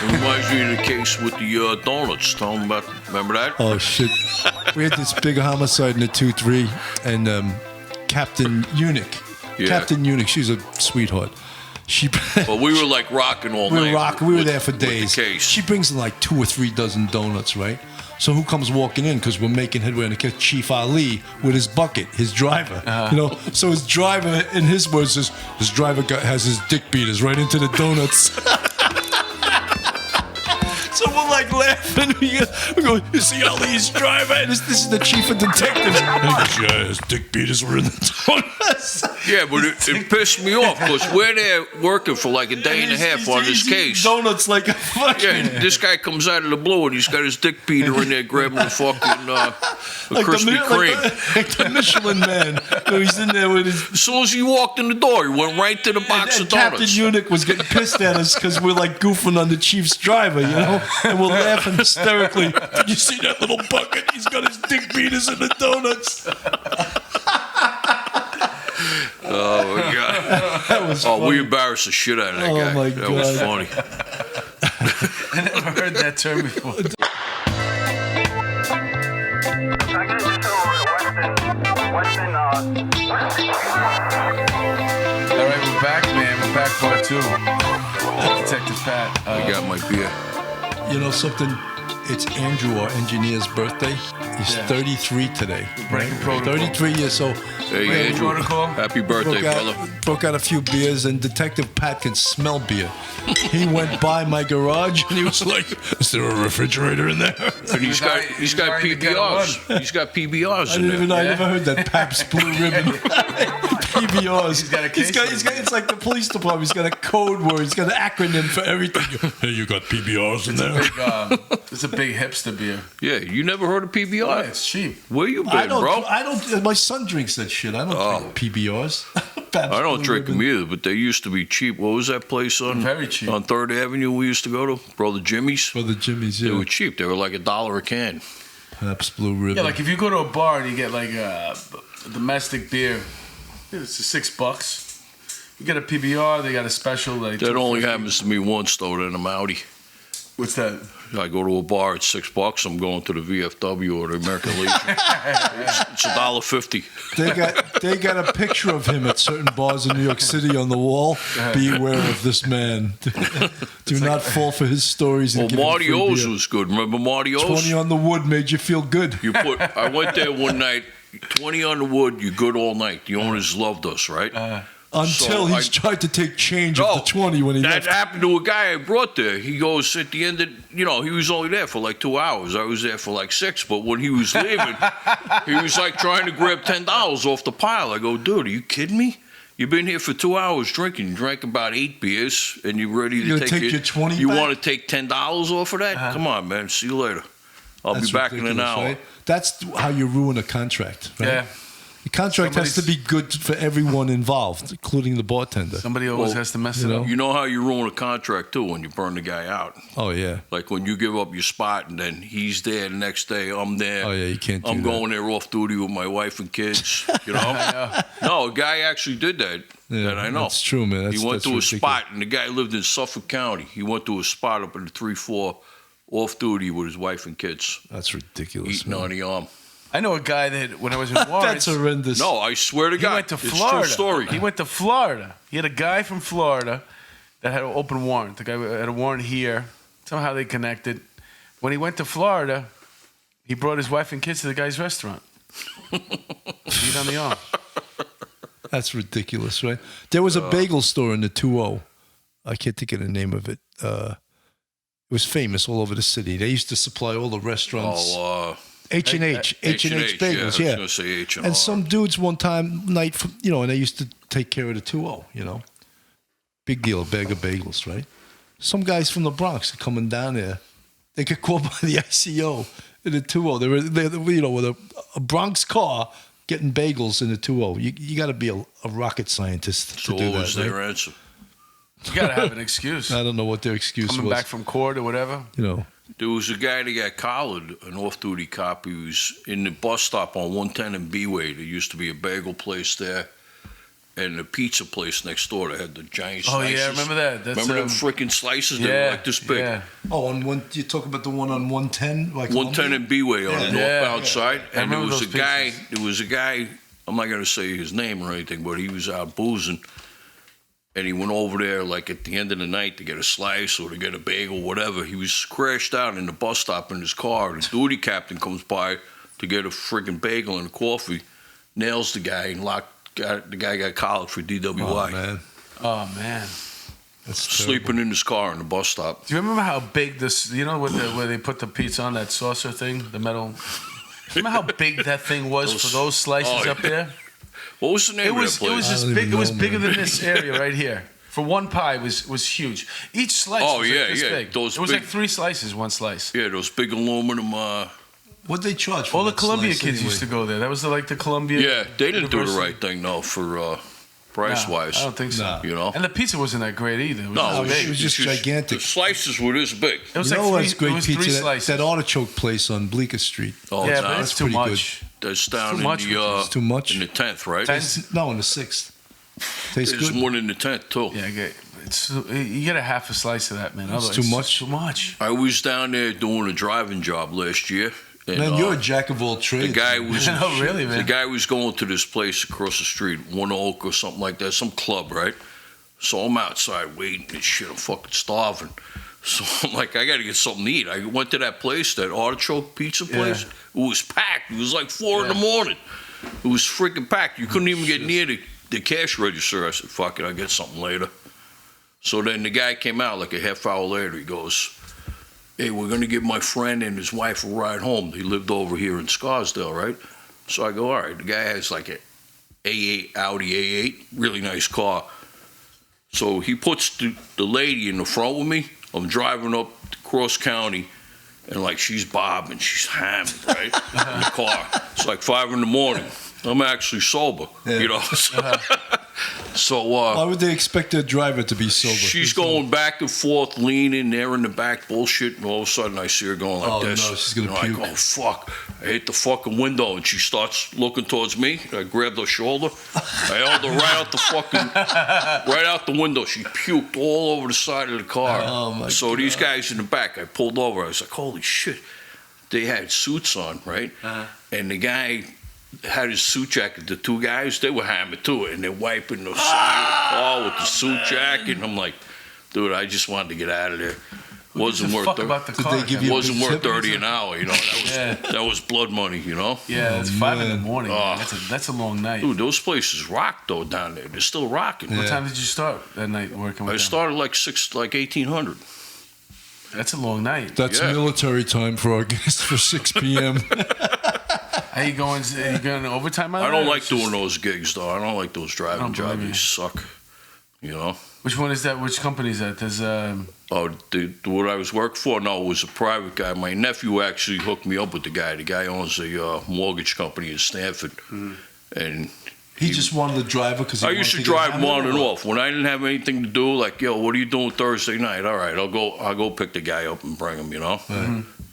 Reminds me of the case with the donuts. Tell them about. Remember that? Oh shit! We had this big homicide in the 2-3, and Captain Eunuch. Yeah. Captain Eunuch. She's a sweetheart. Well, we were like rocking all night. We were there for days. The case. She brings in like 2 or 3 dozen donuts, right? So who comes walking in? Because we're making headway in the case. Chief Ali with his bucket, his driver. You know, so his driver, in his words, his driver has his dick beaters right into the donuts. So we're like laughing. We go, you see Ali's driver? And this is the chief of detectives. Yeah, his dick beaters were in the donuts. Yeah, but it pissed me off because we're there working for like a day and a half on this case. Donuts like a fucking. Yeah, this guy comes out of the blue and he's got his dick beater in there grabbing the fucking Like Krispy Kreme. like the Michelin man. So he's in there with his. As soon as he walked in the door, he went right to the box And of donuts. Captain Eunuch was getting pissed at us because we're like goofing on the chief's driver, you know? And we're laughing hysterically. Did you see that little bucket? He's got his dick beaters in the donuts. Oh my god! That was funny. We embarrassed the shit out of that guy. My that God. was funny. I never heard that term before. All right, we're back, man. We're back, part 2. Detective Pat. I got my beer. You know something? It's Andrew, our engineer's birthday. He's 33 today. Breaking protocol. 33 years old. Hey, Andrew. Protocol. Happy birthday, brother. Broke out a few beers, and Detective Pat can smell beer. He went by my garage, and he was like, "Is there a refrigerator in there?" And he's got He's ready to get PBRs. He's got PBRs in there. I never heard that Pabst Blue Ribbon. PBRs. He's got a case for it's like the police department. He's got a code word. He's got an acronym for everything. Hey, you got PBRs in there? It's a big hipster beer. Yeah, you never heard of PBR? Yeah, it's cheap. Where you been, I don't. bro? My son drinks that shit. I don't drink PBRs. Pabst I don't Blue drink Ribbon. them either, but they used to be cheap. What was that place on? Very cheap. On 3rd Avenue we used to go to? Brother Jimmy's? For the Jimmy's, They yeah. were cheap. They were like $1 a can. Pabst Blue Ribbon. Yeah, like if you go to a bar and you get like a domestic beer, it's $6. You get a PBR, they got a special like. That only happens to me once, though, then I'm outie. What's that? I go to a bar, it's $6. I'm going to the VFW or the American Legion. It's $1.50. They got a picture of him at certain bars in New York City on the wall. Beware of this man. Do not fall for his stories. And Well, give him Marty free O's beer. was good. Remember Marty O's? 20 on the wood made you feel good. I went there one night, 20 on the wood, you good all night. The owners loved us, right? Until So he's tried to take change of the 20 when he that left. happened to a guy I brought there. He goes at the end of, he was only there for like 2 hours. I was there for like 6. But when he was leaving, he was like trying to grab $10 off the pile. I go, dude, are you kidding me? You've been here for 2 hours drinking. You drank about 8 beers, and you're ready to You're gonna take your 20 You back? want to take $10 off of that? Come on, man. See you later. I'll That's be back in an ridiculous, hour. right? That's how you ruin a contract, right? Yeah. The contract has to be good for everyone involved, including the bartender. Somebody always Well, has to mess it up. You know how you ruin a contract, too, when you burn the guy out. Oh, yeah. Like when you give up your spot and then he's there the next day, I'm there. Oh, yeah, you can't do I'm that. going there off duty with my wife and kids, you know? No, a guy actually did that. Yeah, that I know. that's true, man. He went that's to a ridiculous. spot, and the guy lived in Suffolk County. He went to a spot up in the 3-4 off duty with his wife and kids, That's ridiculous, eating man. on the arm. I know a guy that when I was in Warren, That's horrendous. No, I swear to he God, went to it's Florida. true story. He went to Florida. He had a guy from Florida that had an open warrant. The guy had a warrant here. Somehow they connected. When he went to Florida, he brought his wife and kids to the guy's restaurant. Eat on the arm. That's ridiculous, right? There was a bagel store in the 2-0. I can't think of the name of it. It was famous all over the city. They used to supply all the restaurants. H&H bagels, yeah. yeah. I was going to say H&R. And some dudes one night, and they used to take care of the 2-0, Big deal, a bag of bagels, right? Some guys from the Bronx are coming down there. They get caught by the ICO in the 2-0. They were with a Bronx car getting bagels in the 2-0. You got to be a rocket scientist to So do what that, was right? their answer? You gotta have an excuse. I don't know what their excuse Coming was. back from court or whatever. There was a guy that got collared, an off-duty cop. He was in the bus stop on 110 and B-Way. There used to be a bagel place there. and the pizza place next door that had the giant Oh slices. yeah, I remember that. That's, Remember them freaking slices? They yeah, were like this big. Yeah. Oh, on one, you talk about the one on 110, like 110 and B-Way on the northbound side. I And there remember was a those guy, pictures. I'm not going to say his name or anything, but he was out boozing. And he went over there like at the end of the night to get a slice or to get a bagel, whatever. He was crashed out in the bus stop in his car. The duty captain comes by to get a freaking bagel and a coffee, nails the guy and the guy got collared for DWI. Oh, man. Oh man. That's Sleeping in his car in the bus stop. Do you remember how big this? You know where they put the pizza on that saucer thing, the metal. Remember how big that thing was for those slices up there? What was the name It of was that place? this I don't big. even It was know, bigger man. than this area right here. For one pie was huge. Each slice Oh, was yeah, like this yeah. big. Those It was big- like 3 slices, one slice. Yeah, those big aluminum. What'd they charge for All the that Columbia slice kids anyway? used to go there. That was like the Columbia. Yeah, they didn't do the University. right thing though for price No, wise. I don't think so. Nah. You know? And the pizza wasn't that great either. It was No, just it was- big. it was just it's gigantic. The slices were this big. It was You know like what's three, great it was pizza? 3 That, slices. that artichoke place on Bleecker Street. Oh, yeah, it's but not. it's too pretty good. much. That's down too in much, the It's too much. in the 10th, right? No, in the 6th. Tastes There's good. one in the 10th too. Yeah, you get a half a slice of that, man. Otherwise, too it's much. Too much. I was down there doing a driving job last year. And, Man, you're a jack of all the trades. guy was No, really, man. The guy was going to this place across the street, One Oak or something like that, some club, right? So I'm outside waiting and shit. I'm fucking starving. So I'm like, I got to get something to eat. I went to that place, that artichoke pizza place. Yeah. It was packed. It was like 4 in the morning. It was freaking packed. You couldn't even get near the cash register. I said, fuck it, I'll get something later. So then the guy came out like a half hour later. He goes, hey, we're going to give my friend and his wife a ride home. They lived over here in Scarsdale, right? So I go, all right. The guy has like a A8, Audi A8, really nice car. So he puts the lady in the front with me. I'm driving up cross county, and like she's bobbing, she's hammered, right? In the car. It's like 5 in the morning. I'm actually sober, you know. So Why would they expect their driver to be sober? she's going back and forth, leaning there in the back, bullshit, and all of a sudden I see her going like Oh, this. no, she's gonna And I puke. go, fuck. I hit the fucking window, and she starts looking towards me. I grabbed her shoulder. I held her right out the window. She puked all over the side of the car. Oh, my so these God. guys in the back, I pulled over. I was like, holy shit. They had suits on, right? And the guy had his suit jacket. The 2 guys, they were hammered too, and they're wiping the side of the car with the suit jacket. And I'm like, dude, I just wanted to get out of there. Wasn't worth Fuck about the Did car. they give man. you- wasn't big worth tip? 30 an hour, you know. That was blood money, you know. Yeah, it's 5 in the man. morning. Oh. Man. That's a long night. Dude, those places rock though down there. They're still rocking. What Yeah. time did you start that night working with I them? started like 1800. That's a long night. That's Yeah. military time for our guests for 6 p.m. Are you going overtime on I that, don't or like it's just- doing those gigs though. I don't like those driving don't blame jobs. you. They suck. You know. Which one is that? Which company is that? There's Oh, what I was working for? No, it was a private guy. My nephew actually hooked me up with the guy. The guy owns a mortgage company in Stanford, and He just wanted to drive her because I used to drive him on and off when I didn't have anything to do. Like, yo, what are you doing Thursday night? All right, I'll go pick the guy up and bring him. You know.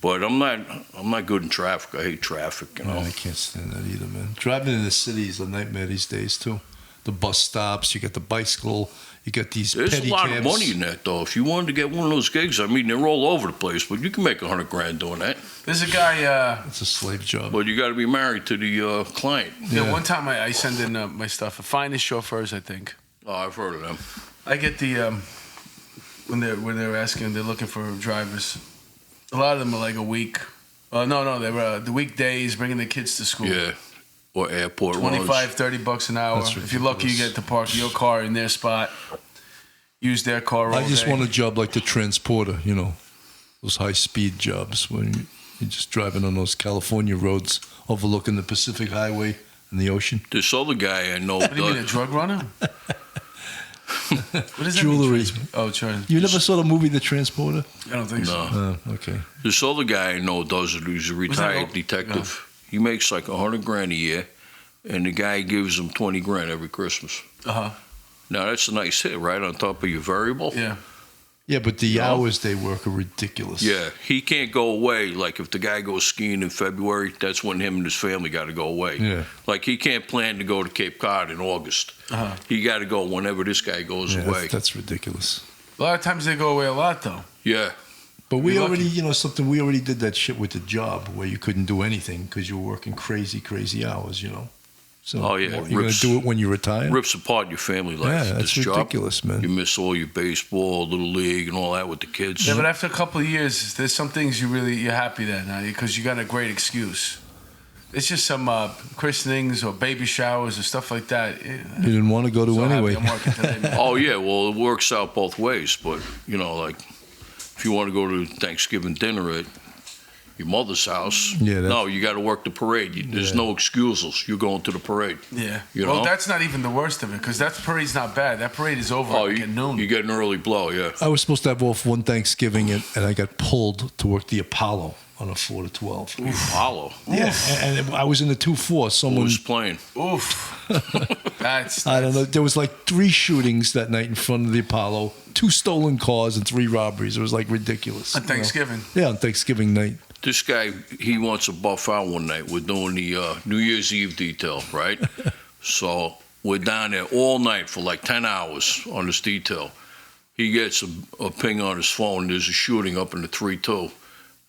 But I'm not good in traffic. I hate traffic. You know. I can't stand that either, man. Driving in the city is a nightmare these days too. The bus stops, you get the bicycle, you get these There's petty a lot cabs. of money in that though. If you wanted to get one of those gigs, I mean, they're all over the place. But you can make $100,000 doing that. there's a guy. It's a slave job. But you got to be married to the client. Yeah, one time I send in my stuff. The Finest Chauffeurs, I think. Oh, I've heard of them. I get the when they're asking, they're looking for drivers. A lot of them are like a week. No, they were the weekdays, bringing the kids to school. Yeah. Or airport runs. $25-$30 an hour. That's If you're lucky, you get to park your car in their spot. Use their car all I just day. want a job like the transporter, you know, those high-speed jobs when you're just driving on those California roads overlooking the Pacific Highway and the ocean. This other guy I know What do you mean, a does. drug runner? What does that Jewelry. mean? Oh, sure. You never saw the movie The Transporter? I don't think so. No. Okay. This other guy I know does it. He's a that retired go- detective. He makes like $100,000 a year, and the guy gives him $20,000 every Christmas. Uh huh. Now that's a nice hit, right on top of your variable. Yeah. Yeah, but the You know? hours they work are ridiculous. Yeah, he can't go away. Like if the guy goes skiing in February, that's when him and his family got to go away. Yeah. Like he can't plan to go to Cape Cod in August. He got to go whenever this guy goes Yeah, away. that's ridiculous. A lot of times they go away a lot, though. Yeah. But we You're already, lucky. we already did that shit with the job where you couldn't do anything because you were working crazy hours, So Oh, yeah, what, you're going to rips- do it when you retire? Rips apart your family life. Yeah, that's this ridiculous, job. man. You miss all your baseball, little league, and all that with the kids. Yeah, but after a couple of years, there's some things you're happy that now because you got a great excuse. It's just some christenings or baby showers or stuff like that. You didn't want to go to So happy anyway. I'm working today. Oh yeah, well it works out both ways. But like if you want to go to Thanksgiving dinner at your mother's house, Yeah, no, you got to work the parade. There's no excuses. You're going to the parade. Yeah. You Well, know? that's not even the worst of it because that parade's not bad. That parade is over like at noon. you get an early blow. Yeah. I was supposed to have off one Thanksgiving, and I got pulled to work the Apollo on a 4 to 12. Apollo. Yeah, and I was in the 2-4. Who Someone, was playing? Oof. That's I don't know, there was like 3 shootings that night in front of the Apollo, 2 stolen cars and 3 robberies. It was like ridiculous. On Thanksgiving. Yeah, on Thanksgiving night. This guy, he wants to buff out one night. We're doing the New Year's Eve detail, right? So we're down there all night for like 10 hours on this detail. He gets a ping on his phone. There's a shooting up in the 3-2.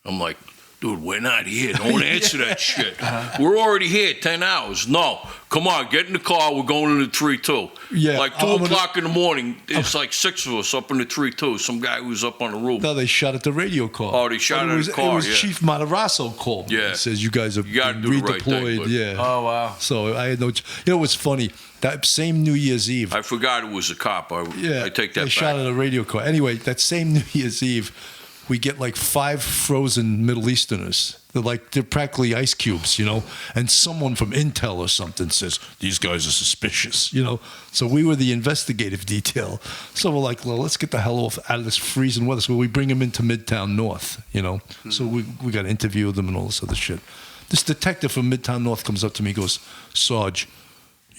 I'm like, dude, we're not here. Don't answer that shit. We're already here 10 hours. No, come on, get in the car. We're going to the 3-2. Yeah, Like 2 o'clock in the morning, it's like 6 of us up in the 3-2. Some guy who was up on the roof. No, they shot at the radio call. Oh, they shot But at the car, It was yeah. Chief Matarasso called me. Yeah. He says, you guys have You gotta been do the right thing, redeployed. but- Yeah. Oh, wow. So I had no. What's funny? That same New Year's Eve. I forgot it was a cop. I take that they back. shot at a radio call. Anyway, that same New Year's Eve, we get like 5 frozen Middle Easterners. They're practically ice cubes, And someone from Intel or something says, these guys are suspicious, So we were the investigative detail. So we're like, well, let's get the hell out of this freezing weather. So we bring them into Midtown North, So we got to interview them and all this other shit. This detective from Midtown North comes up to me and goes, Sarge,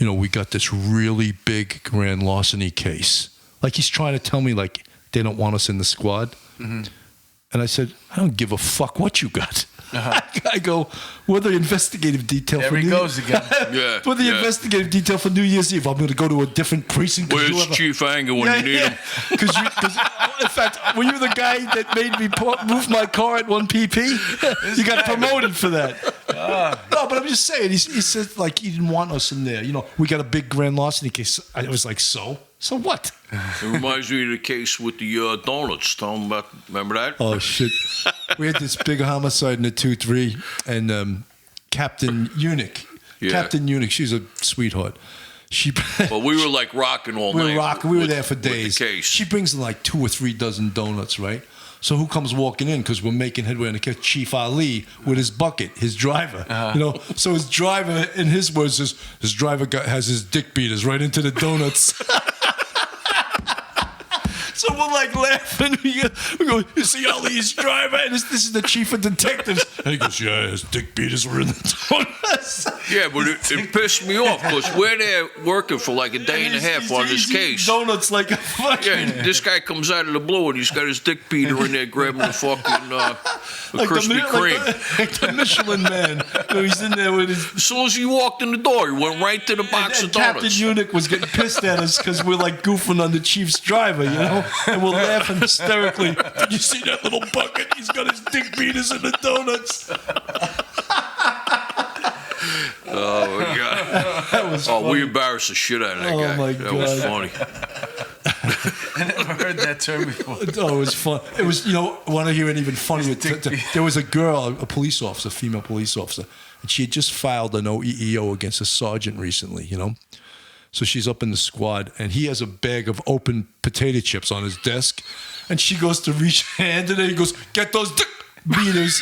we got this really big grand larceny case. Like he's trying to tell me like they don't want us in the squad. Mm-hmm. And I said, I don't give a fuck what you got. I go, we're the investigative detail There for he New goes again. Yeah, We're the yeah. investigative detail for New Year's Eve. I'm going to go to a different precinct. Where's Chief Anger when you need him? Because in fact, were you the guy that made me move my car at 1 pp? You got promoted for that. No, but I'm just saying. He said like he didn't want us in there. We got a big grand larceny case. I was like, so what? It reminds me of the case with the donuts. Tell them about. Remember that? Oh shit! We had this big homicide in the 2-3, and Captain Eunuch. Yeah. Captain Eunuch, she's a sweetheart. She. Well, we were like rocking all We night. were rocking. We were with- there for with the days. case. She brings in like 2 or 3 dozen donuts, right? So who comes walking in? Because we're making headway on the case. Chief Ali with his bucket, his driver. So his driver, in his words, his driver has his dick beaters right into the donuts. So we're like laughing. We go, you see Ali's driver? And this is the chief of detectives. And he goes, yeah, his dick beaters were in the donuts. Yeah, but it pissed me off because we're there working for like a day and a half on this He's eating case. donuts like a fucking... Yeah, and this guy comes out of the blue and he's got his dick beater in there grabbing the fucking Krispy Kreme. Like the Michelin man. He's in there with his... As soon as he walked in the door, he went right to the box And of Captain donuts. Eunuch was getting pissed at us because we're like goofing on the chief's driver, And we're laughing hysterically. Did you see that little bucket? He's got his dick beaters in the donuts. Oh my god! That was Oh, funny. we embarrassed the shit out of that Oh, guy. my That was God. funny. I never heard that term before. Oh, it was fun. It was, want to hear an even funnier? There was a girl, a police officer, female police officer, and she had just filed an OEEO against a sergeant recently, So she's up in the squad, and he has a bag of open potato chips on his desk, and she goes to reach her hand, and then he goes, get those dick beaters.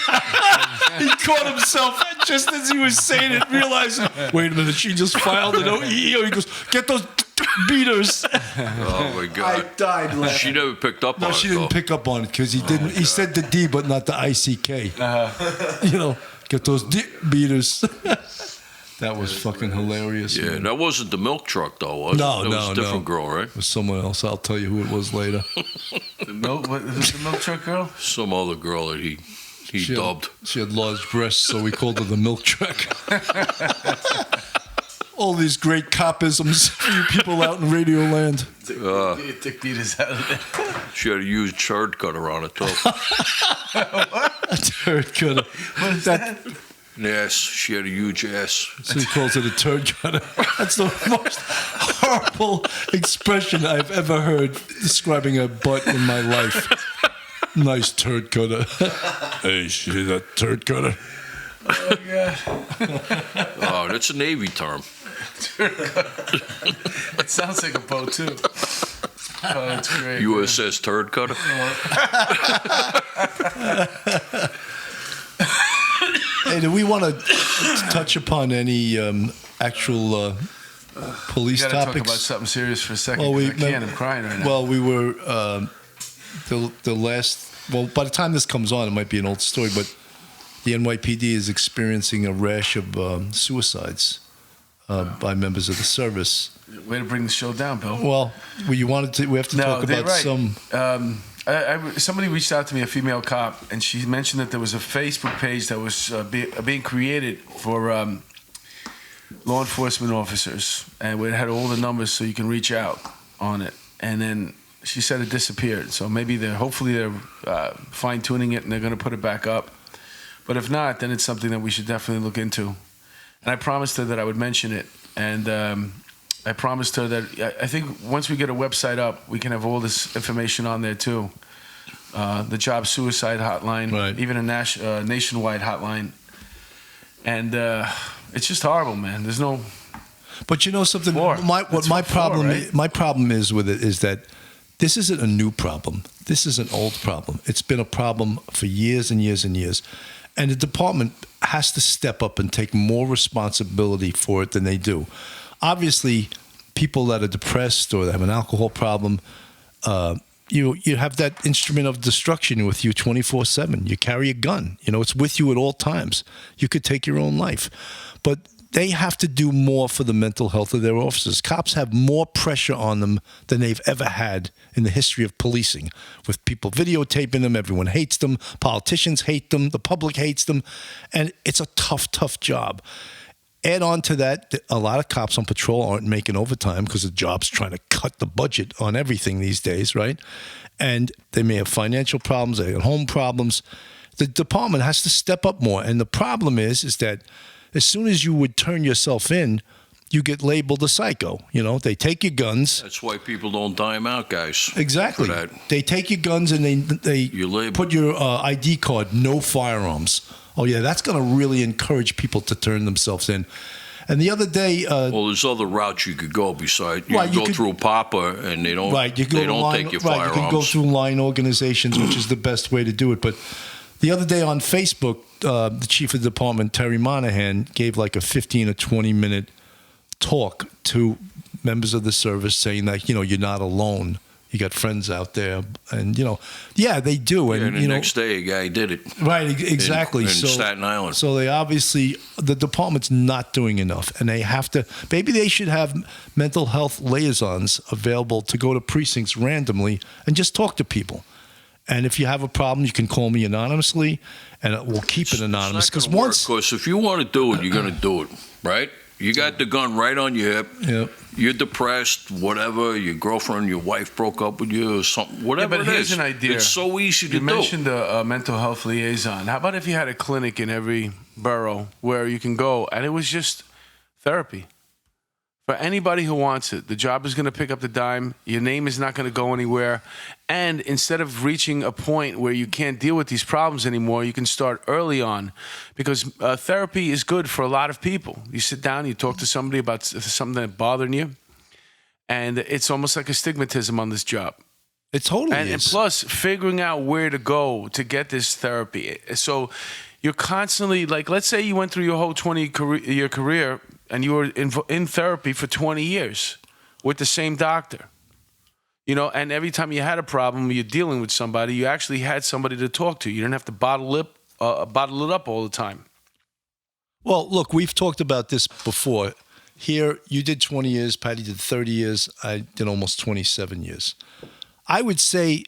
He caught himself just as he was saying it, realizing, wait a minute, she just filed an OEEO. He goes, get those dick beaters. Oh my I god! died laughing. She never picked up on No, it. she didn't though. pick up on it because he didn't. He said the D, but not the ICK. Get those dick beaters. That was fucking hilarious. Yeah, man. that wasn't the milk truck, though, was No, it? That was a different no. girl, right? It was someone else. I'll tell you who it was later. The milk, who's the milk truck girl? Some other girl that he dubbed. She had large breasts, so we called her the milk truck. All these great copisms for you people out in Radio Land. Dick beaters out of there. She had a huge turd cutter on it, too. A turd cutter. What is that? Yes, she had a huge ass. So he calls it a turd cutter. That's the most horrible expression I've ever heard describing a butt in my life. Nice turd cutter. Hey, see that turd cutter? Oh, God. Oh, that's a Navy term. It sounds like a boat, too. Oh, that's great. USS Turd Cutter. Hey, do we want to touch upon any actual police You got to talk topics? about something serious for a second. Well, I can't. I'm crying right now. Well, we were the last. Well, by the time this comes on, it might be an old story, but the NYPD is experiencing a rash of suicides by members of the service. Way to bring the show down, Bill. Well, we have to talk they're about right. some. Somebody reached out to me, a female cop, and she mentioned that there was a Facebook page that was being created for law enforcement officers, and it had all the numbers so you can reach out on it. And then she said it disappeared. So maybe hopefully they're fine tuning it and they're going to put it back up. But if not, then it's something that we should definitely look into. And I promised her that I would mention it, and I promised her that I think once we get a website up, we can have all this information on there too. The job suicide hotline, right. Even a nationwide hotline. And it's just horrible, man. There's no. But you know something. My problem is with it is that this isn't a new problem. This is an old problem. It's been a problem for years and years and years. And the department has to step up and take more responsibility for it than they do. Obviously, people that are depressed or that have an alcohol problem, you have that instrument of destruction with you 24/7. You carry a gun. You know, it's with you at all times. You could take your own life. But they have to do more for the mental health of their officers. Cops have more pressure on them than they've ever had in the history of policing, with people videotaping them. Everyone hates them. Politicians hate them. The public hates them. And it's a tough, tough job. Add on to that, a lot of cops on patrol aren't making overtime because the job's trying to cut the budget on everything these days, right? And they may have financial problems, they have home problems. The department has to step up more. And the problem is that as soon as you would turn yourself in, you get labeled a psycho. You know, they take your guns. That's why people don't dime out, guys. Exactly. They take your guns and they put your ID card, no firearms. Oh, yeah, that's going to really encourage people to turn themselves in. And the other day... well, there's other routes you could go besides... You can go through PAPA, and they don't, they don't take your firearms. You can go through line organizations, which is the best way to do it. But the other day on Facebook, the chief of the department, Terry Monahan, gave like a 15 or 20-minute talk to members of the service saying that, you know, you're not alone. You got friends out there, and you know, yeah, they do. And the next day, a guy did it. Right, exactly. In Staten Island. So they obviously, the department's not doing enough, and they have to. Maybe they should have mental health liaisons available to go to precincts randomly and just talk to people. And if you have a problem, you can call me anonymously, and we'll keep it anonymous. Because if you want to do it, you're going to do it, right? You got the gun right on your hip. Yep. You're depressed, whatever. Your girlfriend, your wife broke up with you or something. Whatever but here's an idea. It's so easy to do. You mentioned a mental health liaison. How about if you had a clinic in every borough where you can go and it was just therapy? For anybody who wants it, the job is going to pick up the dime. Your name is not going to go anywhere. And instead of reaching a point where you can't deal with these problems anymore, you can start early on, because therapy is good for a lot of people. You sit down, you talk to somebody about something that's bothering you, and it's almost like a stigmatism on this job. It totally is. And plus, figuring out where to go to get this therapy. So you're constantly, like, let's say you went through your whole 20-year career and you were in therapy for 20 years with the same doctor. You know, and every time you had a problem, you're dealing with somebody, you actually had somebody to talk to. You didn't have to bottle it up all the time. Well, look, we've talked about this before. Here, you did 20 years, Patty did 30 years, I did almost 27 years. I would say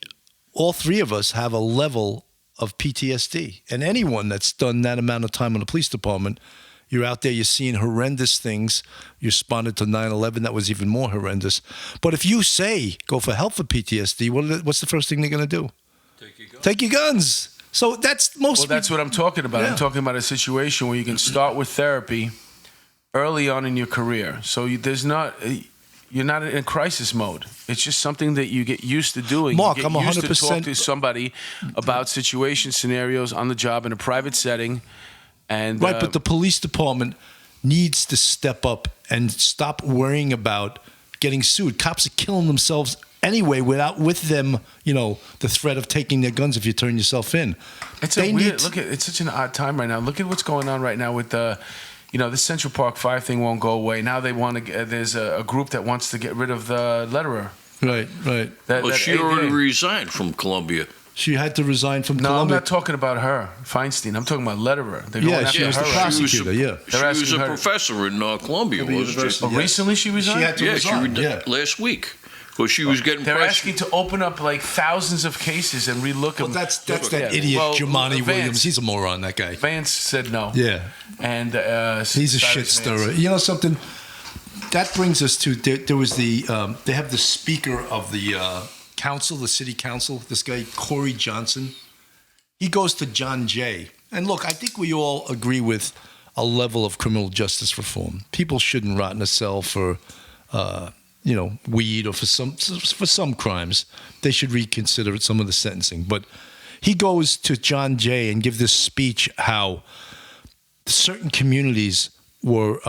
all three of us have a level of PTSD. And anyone that's done that amount of time in the police department, you're out there, you're seeing horrendous things. You responded to 9/11, that was even more horrendous. But if you say, go for help for PTSD, what's the first thing they're going to do? Take your guns. So that's most. Well, that's what I'm talking about. Yeah. I'm talking about a situation where you can start with therapy early on in your career. So you're not in crisis mode. It's just something that you get used to doing. Mark, you get I'm used 100%. to talk to somebody about situation scenarios on the job in a private setting. And Right, but the police department needs to step up and stop worrying about getting sued. Cops are killing themselves anyway with them, the threat of taking their guns if you turn yourself in. It's it's such an odd time right now. Look at what's going on right now with the Central Park 5 thing won't go away. Now they want to. There's a group that wants to get rid of the letterer. Right. She already resigned from Columbia. She had to resign from No, Columbia. I'm not talking about her, Feinstein. I'm talking about letterer. They're going after she was her. the prosecutor. She was a professor in Columbia, wasn't she? Oh, recently she resigned? She had to resign. Last week. Because she was getting They're pressure. asking to open up like thousands of cases and relook them. Well, that's that idiot, Jumaane Williams. He's a moron, that guy. Vance said no. Yeah. And he's a shit stirrer. You know something? That brings us to, there was they have the speaker of the council, the city council, this guy, Corey Johnson. He goes to John Jay. And look, I think we all agree with a level of criminal justice reform. People shouldn't rot in a cell for, weed or for some crimes. They should reconsider some of the sentencing. But he goes to John Jay and give this speech how certain communities were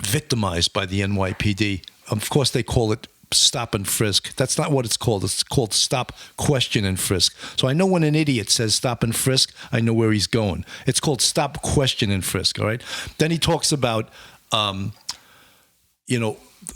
victimized by the NYPD. Of course, they call it stop and frisk. That's not what it's called. It's called stop, question, and frisk. So I know when an idiot says stop and frisk, I know where he's going. It's called stop, question, and frisk, all right? Then he talks about,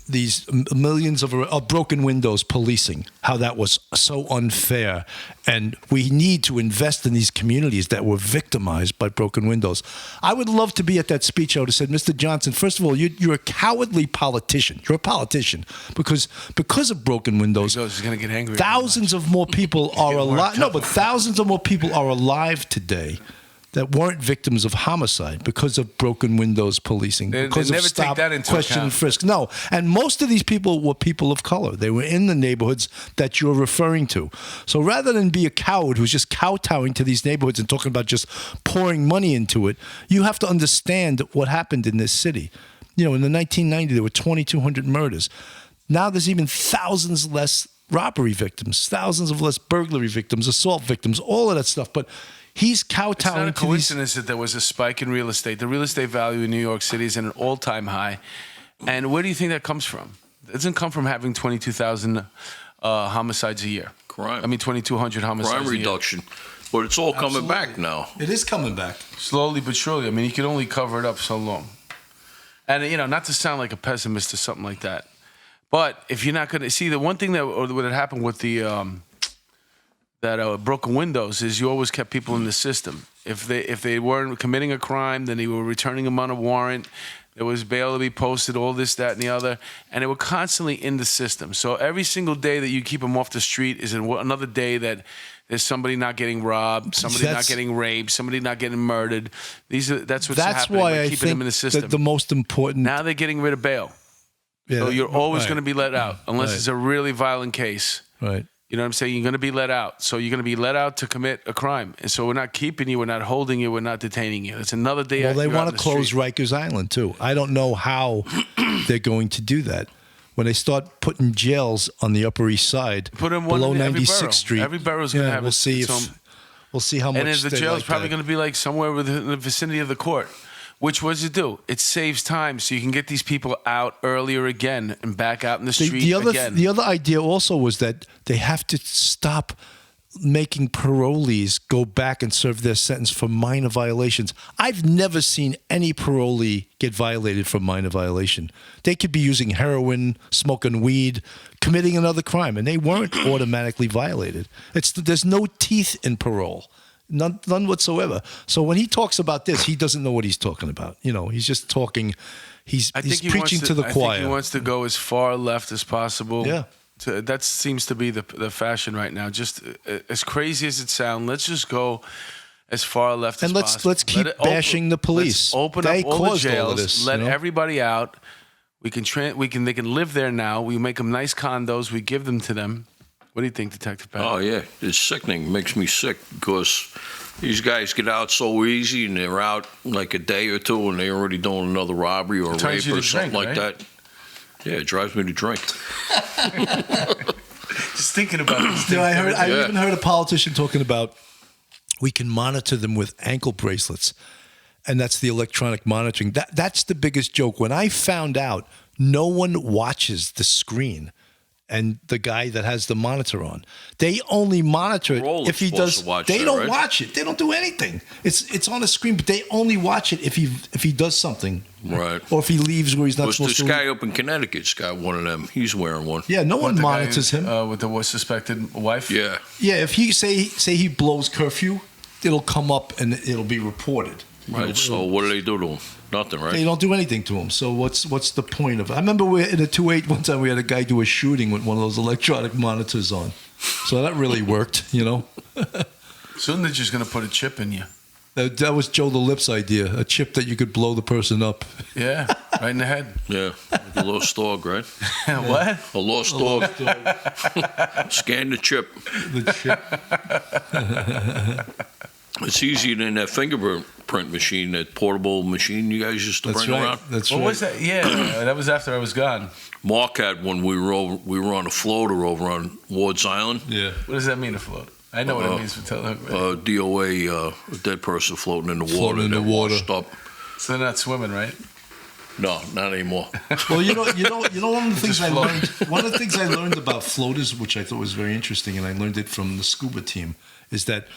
these millions of broken windows policing, how that was so unfair. And we need to invest in these communities that were victimized by broken windows. I would love to be at that speech. I would have said, Mr. Johnson, first of all, you're a cowardly politician. You're a politician because of broken windows. He's going to get angry. Thousands of more people are alive. No, but thousands of more people are alive today that weren't victims of homicide because of broken windows policing, because they of never stop, take that into question, account. and frisk. No, and most of these people were people of color. They were in the neighborhoods that you're referring to. So rather than be a coward who's just kowtowing to these neighborhoods and talking about just pouring money into it, you have to understand what happened in this city. In the 1990s, there were 2,200 murders. Now there's even thousands less robbery victims, thousands of less burglary victims, assault victims, all of that stuff. But he's kowtowing It's not a to coincidence that there was a spike in real estate. The real estate value in New York City is at an all-time high. And where do you think that comes from? It doesn't come from having 22,000 homicides a year. Crime. 2,200 homicides Crime a year. reduction. But it's all coming back now. It is coming back. Slowly but surely. You can only cover it up so long. And, not to sound like a pessimist or something like that. But if you're not going to see, the one thing that would happen with the broken windows is you always kept people in the system. If they weren't committing a crime, then they were returning them on a warrant. There was bail to be posted, all this, that, and the other, and they were constantly in the system. So every single day that you keep them off the street is another day that there's somebody not getting robbed, somebody not getting raped, somebody not getting murdered. That's what's happening. Why by I keeping think them in the system. that the most important. Now they're getting rid of bail. Yeah, So you're always right. going to be let out unless it's a really violent case. Right. You know what I'm saying? You're going to be let out. So you're going to be let out to commit a crime. And so we're not keeping you, we're not holding you, we're not detaining you. It's another day Well, out. they you're want out to in the close street. Rikers Island too. I don't know how they're going to do that. When they start putting jails on the Upper East Side, Put in one below in every 96th borough. Street, Every borough's going to have we'll its see own. we'll see how much. And then the they jail's like probably that. going to be like somewhere within the vicinity of the court. Which what does it do? It saves time, so you can get these people out earlier again and back out in the street again. The other idea also was that they have to stop making parolees go back and serve their sentence for minor violations. I've never seen any parolee get violated for minor violation. They could be using heroin, smoking weed, committing another crime, and they weren't automatically violated. There's no teeth in parole. None whatsoever. So when he talks about this, he doesn't know what he's talking about. You know, he's just talking. He's preaching to the choir. I think he wants to go as far left as possible. Yeah. That seems to be the fashion right now. Just as crazy as it sounds, let's just go as far left as possible. And let's keep bashing the police. Let's open up all the jails. Let everybody out. They can live there now. We make them nice condos. We give them to them. What do you think, Detective Pat? Oh, yeah. It's sickening. It makes me sick because these guys get out so easy and they're out like a day or two and they're already doing another robbery or rape or something like that. Yeah, it drives me to drink. Just thinking about this. I even heard a politician talking about we can monitor them with ankle bracelets, and that's the electronic monitoring. That's the biggest joke. When I found out no one watches the screen and the guy that has the monitor on, they only monitor it if he does. They don't watch it. They don't do anything. It's on the screen, but they only watch it if he does something, right? Or if he leaves where he's not supposed to. This guy up in Connecticut's got one of them. He's wearing one. Yeah, no one monitors him with the suspected wife. Yeah, yeah. If he say he blows curfew, it'll come up and it'll be reported. Right. So what do they do to him? Nothing, right? They don't do anything to him. So what's the point of it? I remember in a 2-8 one time we had a guy do a shooting with one of those electronic monitors on. So that really worked, you know. Soon they're just going to put a chip in you. That was Joe the Lip's idea, a chip that you could blow the person up. Yeah, right in the head. Yeah, like a lost dog, right? What? A lost dog. Scan the chip. The chip. It's easier than that fingerprint machine, that portable machine you guys used to bring around. That's what right. What was that? Yeah, that was after I was gone. Mark had one. We were on a floater over on Ward's Island. Yeah. What does that mean, a float? I know what it means for telling. DOA, a dead person floating in the water. Floating in the water. Washed up. So they're not swimming, right? No, not anymore. Well, you know, one of the things I learned. One of the things I learned about floaters, which I thought was very interesting, and I learned it from the scuba team, is that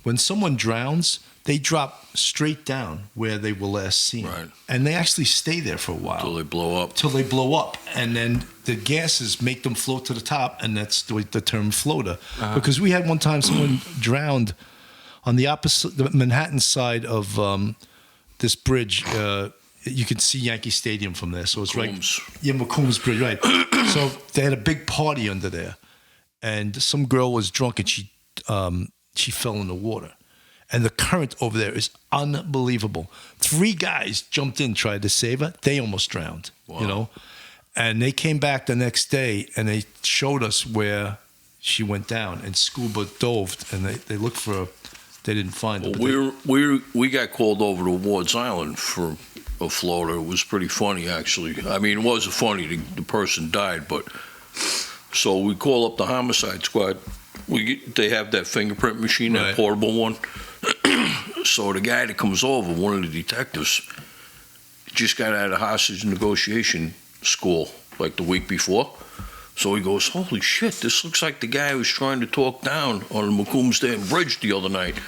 when someone drowns, they drop straight down where they were last seen. Right. And they actually stay there for a while. Till they blow up. Till they blow up. And then the gases make them float to the top, and that's the term floater. Uh-huh. Because we had one time someone drowned on the Manhattan side of this bridge. You can see Yankee Stadium from there. So it's McCombs. right. Yeah, McCombs Bridge, right. So they had a big party under there. And some girl was drunk, and she fell in the water. And the current over there is unbelievable. 3 guys jumped in, tried to save her. They almost drowned, you know. And they came back the next day, and they showed us where she went down. And scuba dove, and they looked for her. They didn't find her. Well, we got called over to Ward's Island for a floater. It was pretty funny, actually. I mean, it wasn't funny. The person died, but... So we call up the homicide squad. They have that fingerprint machine, that portable one. So the guy that comes over, one of the detectives, just got out of hostage negotiation school like the week before. So he goes, holy shit, this looks like the guy who was trying to talk down on the McCombs Dam Bridge the other night.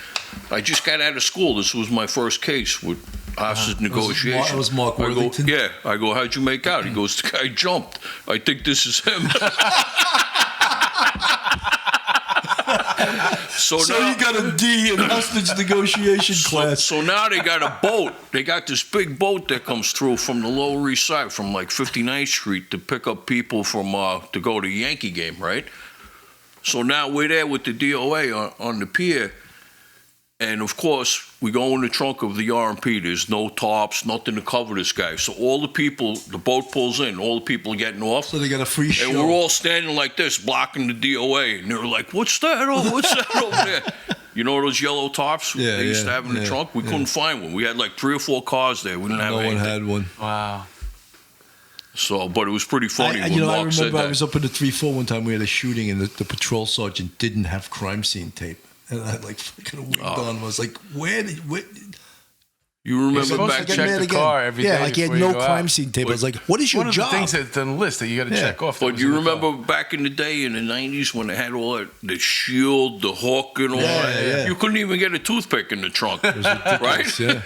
I just got out of school. This was my first case with hostage negotiation. It was Mark Worthington? I go, how'd you make out? He goes, the guy jumped. I think this is him. So now, you got a D in hostage negotiation class. So now they got a boat. They got this big boat that comes through from the Lower East Side, from like 59th Street, to pick up people from to go to a Yankee game, right? So now we're there with the DOA on the pier. And, of course, we go in the trunk of the RMP. There's no tops, nothing to cover this guy. So all the people, the boat pulls in, all the people are getting off. So they got a free show. And we're all standing like this, blocking the DOA. And they're like, what's that? Oh, what's that over there? You know those yellow tops they used to have in the trunk? We couldn't find one. We had like 3 or 4 cars there. We didn't have anything. No one had one. Wow. So, but it was pretty funny when I Mark said remember that. I was up in the 3-4 one time. We had a shooting, and the patrol sergeant didn't have crime scene tape. And I had like fucking wigged on. I was like, where? You You're remember supposed back to check the car every day. Yeah, like he had before you no go crime out. scene tape. I was like, what is your One of job? the things that's on the list that you got to check off. that But was you in the remember car. back in the day in the 90s when they had all that, the shield, the hook, and all Yeah, that? yeah. You couldn't even get a toothpick in the trunk. Right? Yeah.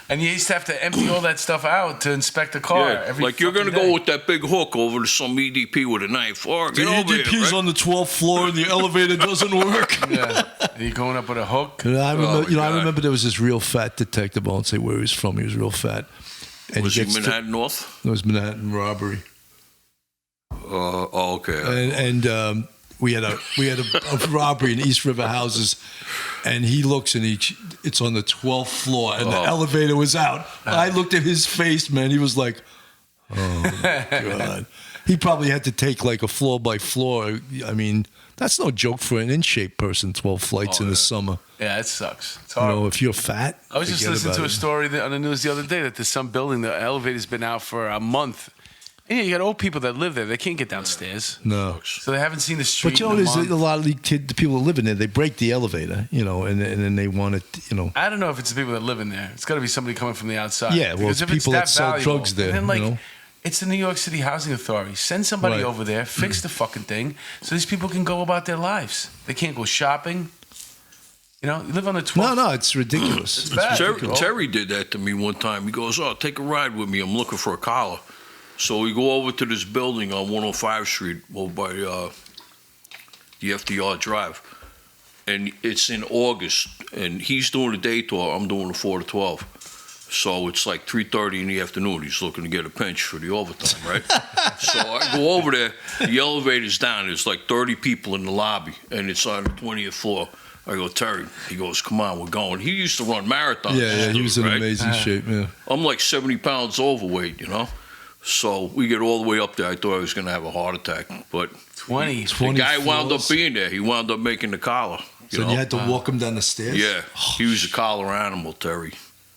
And you used to have to empty all that stuff out to inspect the car. Yeah, Every like you're going to fucking go day. with that big hook over to some EDP with a knife. Or The get over here, EDP's right? on the 12th floor and the elevator doesn't work. Yeah. Are you going up with a hook? And I remember, my I God. remember there was this real fat detective. I won't say where he was from. He was real fat. And Was he he gets Manhattan North? it was Manhattan robbery. Oh, okay. And we had a robbery in East River Houses, and he looks and it's on the 12th floor, and the elevator was out. I looked at his face, man. He was like, "Oh my God." He probably had to take like a floor by floor. I mean, that's no joke for an in shape person. 12 flights in the summer. Yeah, it sucks. It's You horrible. know, if you're fat, I was just forget listening to about a it. story on the news the other day that there's some building, the elevator's been out for a month. And yeah, you got old people that live there. They can't get downstairs. No. So they haven't seen the street. But you know, in a there's month. a lot of the people that live in there. They break the elevator, you know, and then they want it, you know. I don't know if it's the people that live in there. It's got to be somebody coming from the outside. Yeah, well, Because it's if people that sell valuable, drugs there, and then, like, you know? it's the New York City Housing Authority. Send somebody Right. over there, fix the fucking thing, so these people can go about their lives. They can't go shopping. You know, you live on the 12th. No, it's ridiculous. It's bad. Terry did that to me one time. He goes, "Oh, take a ride with me. I'm looking for a collar." So we go over to this building on 105 Street over by the FDR Drive. And it's in August. And he's doing a day tour. I'm doing a 4 to 12. So it's like 3:30 in the afternoon. He's looking to get a pinch for the overtime, right? So I go over there. The elevator's down. There's like 30 people in the lobby. And it's on the 20th floor. I go, Terry. He goes, come on, we're going. He used to run marathons. Yeah, he was in right? amazing shape, yeah. I'm like 70 pounds overweight, you know? So we get all the way up there. I thought I was going to have a heart attack. But 20. the guy wound up floors. being there. He wound up making the collar. So know? you had to walk him down the stairs? Yeah. He was a collar animal, Terry.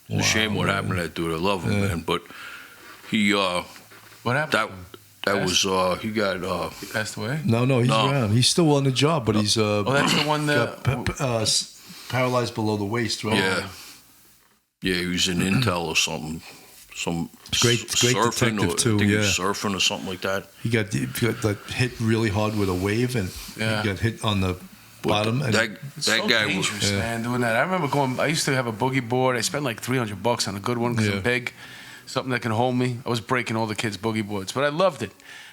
It's a shame what happened to that dude. I love him, man. But he, What happened? that was, he got, He passed away? No, he's No. around. He's still on the job, but he's Oh, that's the one that. paralyzed below the waist, right? yeah. Yeah, he was in Intel or something. Some Great surfing detective or, too, I think he was yeah. surfing or something like that. He got like, hit really hard with a wave, and Yeah. he got hit on the But bottom. And that So guy was. dangerous, man, doing that. I remember going. I used to have a boogie board. I spent like $300 on a good one because Yeah. I'm big, something that can hold me. I was breaking all the kids' boogie boards, but I loved it.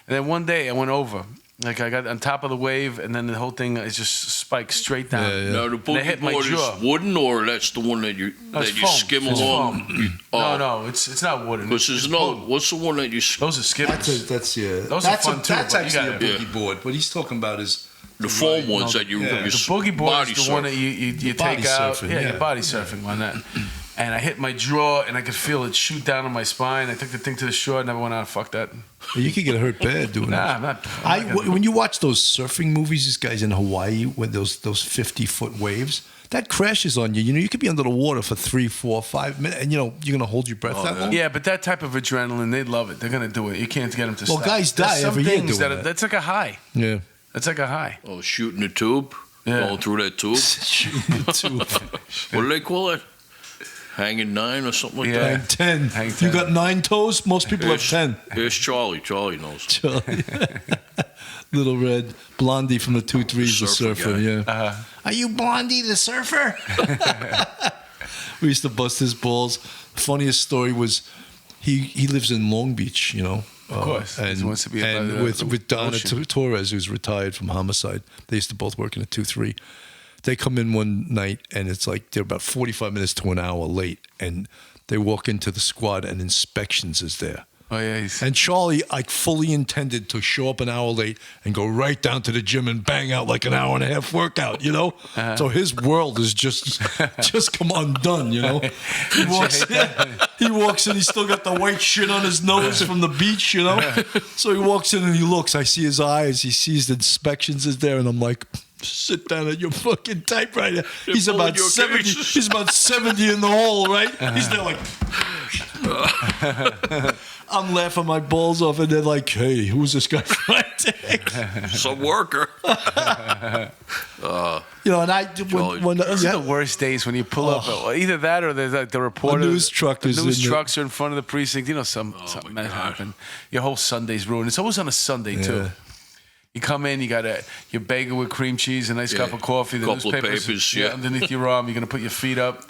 And then one day I went over, like I got on top of the wave, and then the whole thing is just spiked straight down. Yeah, yeah. Now the And I hit boogie my board jaw. is wooden, or that's the one that you No, it's that you foam. skim It's along. foam. No, it's not wooden. Because It's there's no. foam. What's the one that you? Those are skippers. that's yeah. Those are fun too, That's but you actually a gotta- boogie board. What he's talking about is The foam ones that you. Yeah. you The boogie board body is the one surf. that you Body take out. surfing, Yeah, yeah. you're body surfing on that. And I hit my jaw, and I could feel it shoot down on my spine. I took the thing to the shore. I never went out. Fuck that. you could get hurt bad doing Nah, that. I'm not. When you watch those surfing movies, these guys in Hawaii with those 50-foot waves, that crashes on you. You know, you could be under the water for 3, 4, 5 minutes, and you know you're gonna hold your breath that long. Yeah, but that type of adrenaline, they love it. They're gonna do it. You can't get them to Well, stop. guys There's die some every year things doing that. that. That's like a high. Yeah. That's like a high. Oh, shooting the tube. Yeah. Going through that tube. What do they call it? Hanging 9 or something like Yeah. that. Hang 10. Hang You 10. got 9 toes? Most people have 10. Here's Charlie. Charlie knows. Charlie. Little red Blondie from the 2-3s, the Surfer surfer, guy. yeah. Are you Blondie the surfer? We used to bust his balls. Funniest story was he lives in Long Beach, you know. Of course. And, He wants to be by and the with Donna ocean. Torres, who's retired from homicide. They used to both work in a 2-3. They come in one night, and it's like they're about 45 minutes to an hour late, and they walk into the squad, and inspections is there. Oh yeah. And Charlie, like, fully intended to show up an hour late and go right down to the gym and bang out like an hour and a half workout, you know? So his world is just come undone, you know? He walks in, he's still got the white shit on his nose from the beach, you know? So he walks in and he looks, I see his eyes, he sees the inspections is there, and I'm like, sit down at your fucking typewriter. He's pulling about your 70. cases. He's about 70 in the hole, right? He's there like. I'm laughing my balls off, and they're like, "Hey, who's this guy fighting?" Some worker. You know, and when Those are the worst days when you pull up. Either that or there's like the reporter. A news truck the is news in the- trucks are in front of the precinct. You know, something my that God. happened. Your whole Sunday's ruined. It's always on a Sunday too. Yeah. You come in, you got your bagel with cream cheese, a nice Yeah. cup of coffee, the Couple of newspapers papers, yeah. underneath your arm. You're gonna put your feet up,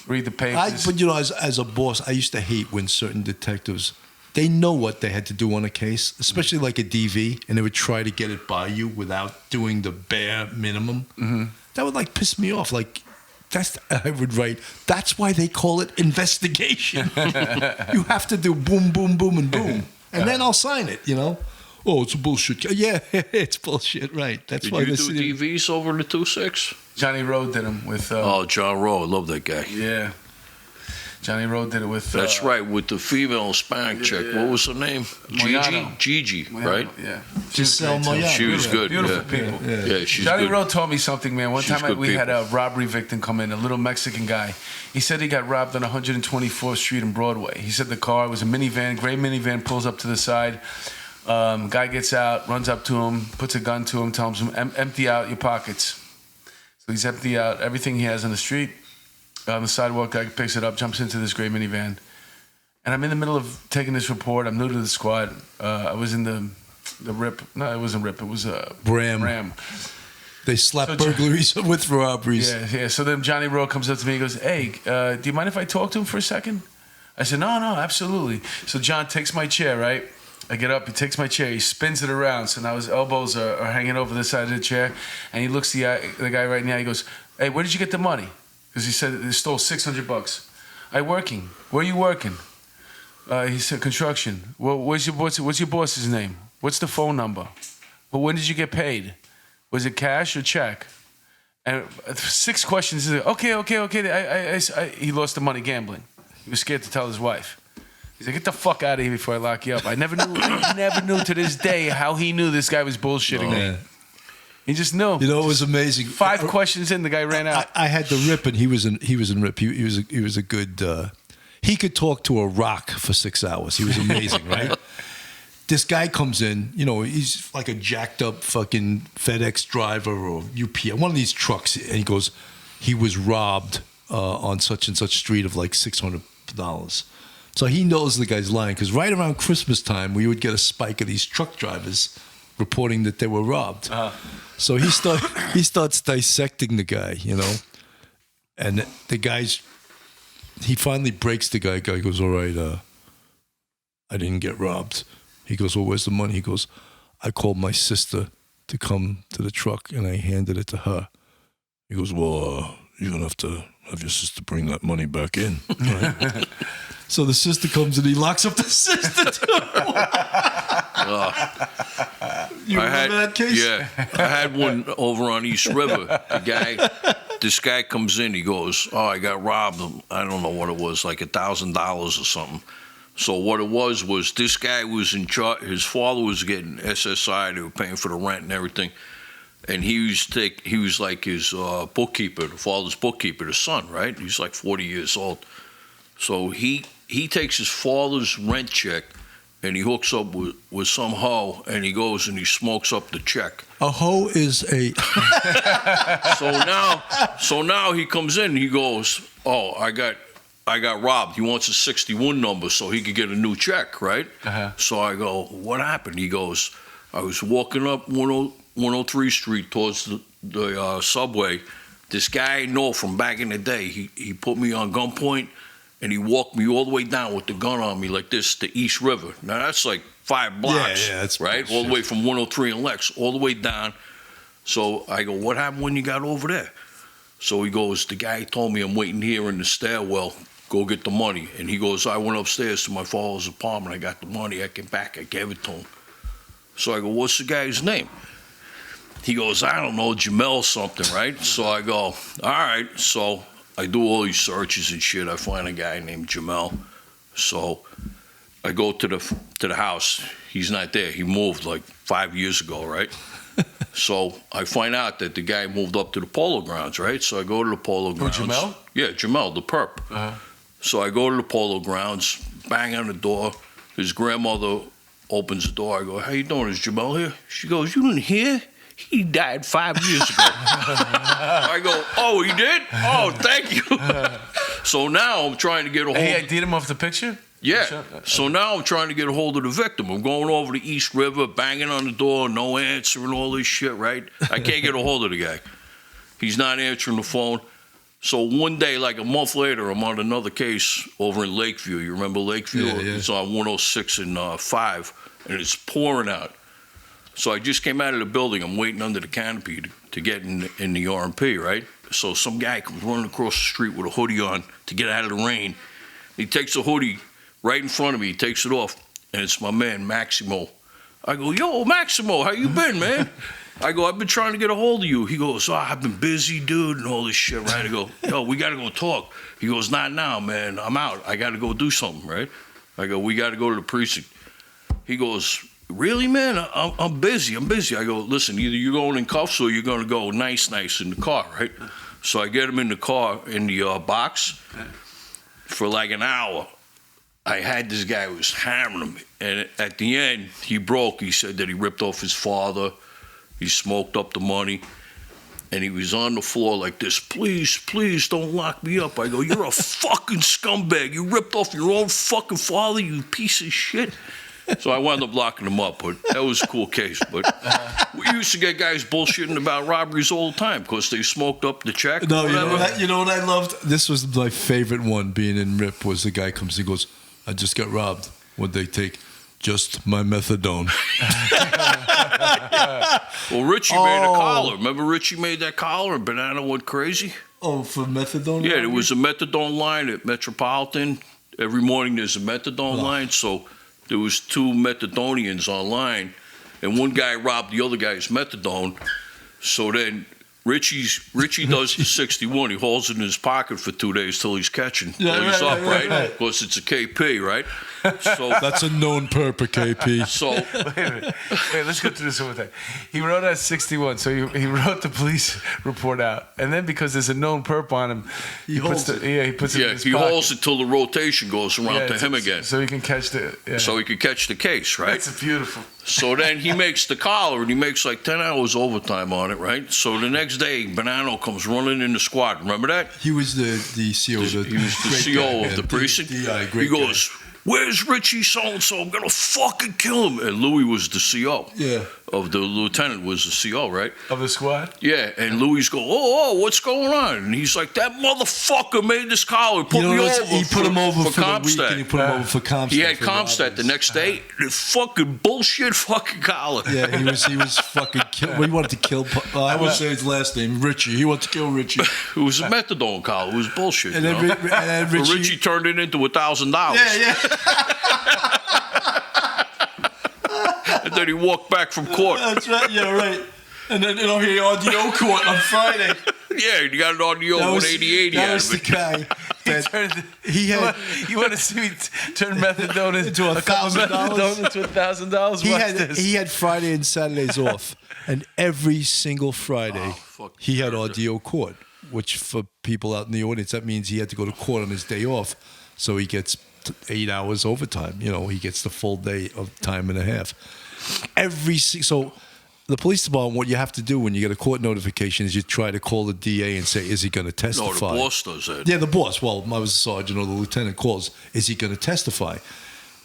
read the papers. But you know, as a boss, I used to hate when certain detectives, they know what they had to do on a case, especially like a DV, and they would try to get it by you without doing the bare minimum. Mm-hmm. That would like piss me off. Like I would write. That's why they call it investigation. You have to do boom, boom, boom, and boom, and then I'll sign it. You know. Oh, it's a bullshit. Yeah, it's bullshit. Right. That's Did why you they're do sitting- DVs over in the 2-6? Johnny Rowe did them with. John Rowe, I love that guy. Yeah. Johnny Rowe did it with. That's right, with the female Hispanic chick. yeah. What was her name? Moyano. Gigi, right? Yeah. Giselle She was great, too. Moyano. She was good. Beautiful Yeah. people. Yeah, she's Johnny good. Rowe taught me something, man. One She's time good we had people. a robbery victim come in, a little Mexican guy. He said he got robbed on 124th Street and Broadway. He said the car was a minivan, gray minivan, pulls up to the side. Guy gets out, runs up to him, puts a gun to him, tells him, empty out your pockets. So he's empty out everything he has on the street. On the sidewalk, guy picks it up, jumps into this gray minivan. And I'm in the middle of taking this report. I'm new to the squad. I was in the RIP. No, it wasn't RIP. It was Ram. They slap So- burglaries with robberies. Yeah. So then Johnny Rowe comes up to me and goes, hey, do you mind if I talk to him for a second? I said, no, absolutely. So John takes my chair, right? I get up, he takes my chair, he spins it around. So now his elbows are hanging over the side of the chair. And he looks the guy right now, he goes, hey, where did you get the money? Because he said they stole $600. Working. Where are you working? He said, construction. Well, what's your boss's name? What's the phone number? Well, when did you get paid? Was it cash or check? And 6 questions. Okay. He lost the money gambling. He was scared to tell his wife. He's like, get the fuck out of here before I lock you up. I never knew to this day how he knew this guy was bullshitting me. Yeah. He just knew. You know, it was amazing. 5 questions in, the guy ran out. I had the RIP, and he was in RIP. He was a good. He could talk to a rock for 6 hours. He was amazing, right? This guy comes in. You know, he's like a jacked up fucking FedEx driver or UPS, one of these trucks, and he goes, he was robbed on such and such street of like $600. So he knows the guy's lying because right around Christmas time, we would get a spike of these truck drivers reporting that they were robbed. So he starts dissecting the guy, you know, and he finally breaks the guy. Guy goes, all right, I didn't get robbed. He goes, well, where's the money? He goes, I called my sister to come to the truck and I handed it to her. He goes, well, you're going to have to have your sister bring that money back in. Right? So the sister comes and he locks up the sister too. You remember that case? Yeah, I had one over on East River. This guy comes in. He goes, "Oh, I got robbed. I don't know what it was, like $1,000 or something." So what it was this guy was in charge. His father was getting SSI. They were paying for the rent and everything. And he was like his bookkeeper, the father's bookkeeper, the son, right? He's like 40 years old. So he takes his father's rent check and he hooks up with some hoe and he goes and he smokes up the check. A hoe is a... So now he comes in and he goes, oh, I got robbed. He wants a 61 number so he could get a new check, right? So I go, what happened? He goes, I was walking up 103 Street towards the subway. This guy I know from back in the day, he put me on gunpoint and he walked me all the way down with the gun on me like this to East River. Now that's like 5 blocks, that's right? bullshit. All the way from 103 and Lex, all the way down. So I go, what happened when you got over there? So he goes, the guy told me I'm waiting here in the stairwell. Go get the money. And he goes, I went upstairs to my father's apartment. I got the money. I came back. I gave it to him. So I go, what's the guy's name? He goes, I don't know, Jamel something, right? So I go, all right. So I do all these searches and shit. I find a guy named Jamel. So I go to the house. He's not there. He moved like 5 years ago, right? So I find out that the guy moved up to the Polo Grounds, right? So I go to the Polo Grounds. Jamel? Yeah, Jamel, the perp. So I go to the Polo Grounds, bang on the door. His grandmother opens the door. I go, how you doing? Is Jamel here? She goes, you didn't hear? He died 5 years ago. I go, oh, he did? Oh, thank you. So now I'm trying to get a hold He of... ID'd him off the picture? Yeah. So now I'm trying to get a hold of the victim. I'm going over to East River, banging on the door, no answer and all this shit, right? I can't get a hold of the guy. He's not answering the phone. So one day, like a month later, I'm on another case over in Lakeview. You remember Lakeview? Yeah, yeah. It's on 106 and 5, and it's pouring out. So I just came out of the building. I'm waiting under the canopy to get in the RMP, right? So some guy comes running across the street with a hoodie on to get out of the rain. He takes a hoodie right in front of me. He takes it off, and it's my man, Maximo. I go, yo, Maximo, how you been, man? I go, I've been trying to get a hold of you. He goes, oh, I've been busy, dude, and all this shit, right? I go, yo, we got to go talk. He goes, not now, man. I'm out. I got to go do something, right? I go, we got to go to the precinct. He goes, really, man? I'm busy. I go, listen, either you're going in cuffs or you're going to go nice in the car, right? So I get him in the car, in the box, for like an hour. I had this guy who was hammering him, and at the end, he broke. He said that he ripped off his father. He smoked up the money, and he was on the floor like this. Please don't lock me up. I go, you're a fucking scumbag. You ripped off your own fucking father, you piece of shit. So I wound up locking him up, but that was a cool case. But we used to get guys bullshitting about robberies all the time because they smoked up the check. No, you know what I loved? This was my favorite one being in RIP was the guy comes and goes, I just got robbed. What'd they take? Just my methadone. Well, Richie made a collar. Remember Richie made that collar and Banana went crazy? Oh, for methadone? Yeah, there was a methadone line at Metropolitan. Every morning there's a methadone line, so there was 2 methadonians online, and one guy robbed the other guy's methadone. So then Richie does the 61. He holds it in his pocket for 2 days till he's catching. Yeah, till he's right, up, right. Of course, it's a KP, right? So That's a known perp, KP. So Wait a minute. Wait, let's go through this one time. He wrote out 61, so he wrote the police report out, and then because there's a known perp on him, he puts it in his he pocket. holds it till the rotation goes around to him again, so he can catch the. Yeah. so he could catch the case, right? That's beautiful. So then he makes the collar, and he makes like 10 hours overtime on it, right? So the next day, Bonanno comes running in the squad. Remember that? He was the CO. He was the CO of the precinct. He goes, where's Richie so-and-so? I'm going to fucking kill him. And Louis was the CO. Yeah. Of the lieutenant was the CO, right? Of the squad? Yeah, and Louis go, oh, what's going on? And he's like, that motherfucker made this collar, put me over. He put him over for the week, and he Comstat. put him over for Comstat. He had for Comstat the robberies. next day. The fucking bullshit fucking collar. Yeah, he was fucking kill. He wanted to kill. I won't say his last name, Richie. He wanted to kill Richie. It was a methadone collar. It was bullshit. And you then, know? and then But Richie, Richie turned it into $1,000. yeah. And then he walked back from court. That's right. Yeah, right. And then he RDO court on Friday. Yeah, he got it on the old 188. That was the guy that he had. You want to see me turn methadone Into $1,000? Into $1,000? He had Friday and Saturdays off, and every single Friday fuck. he had RDO court. Which for people out in the audience, that means he had to go to court on his day off, so he gets 8 hours overtime. You know, he gets the full day of time and a half. So the police department, what you have to do when you get a court notification is you try to call the DA and say, is he going to testify? No, the boss does that. Yeah, the boss. Well, I was a sergeant or the lieutenant calls. Is he going to testify?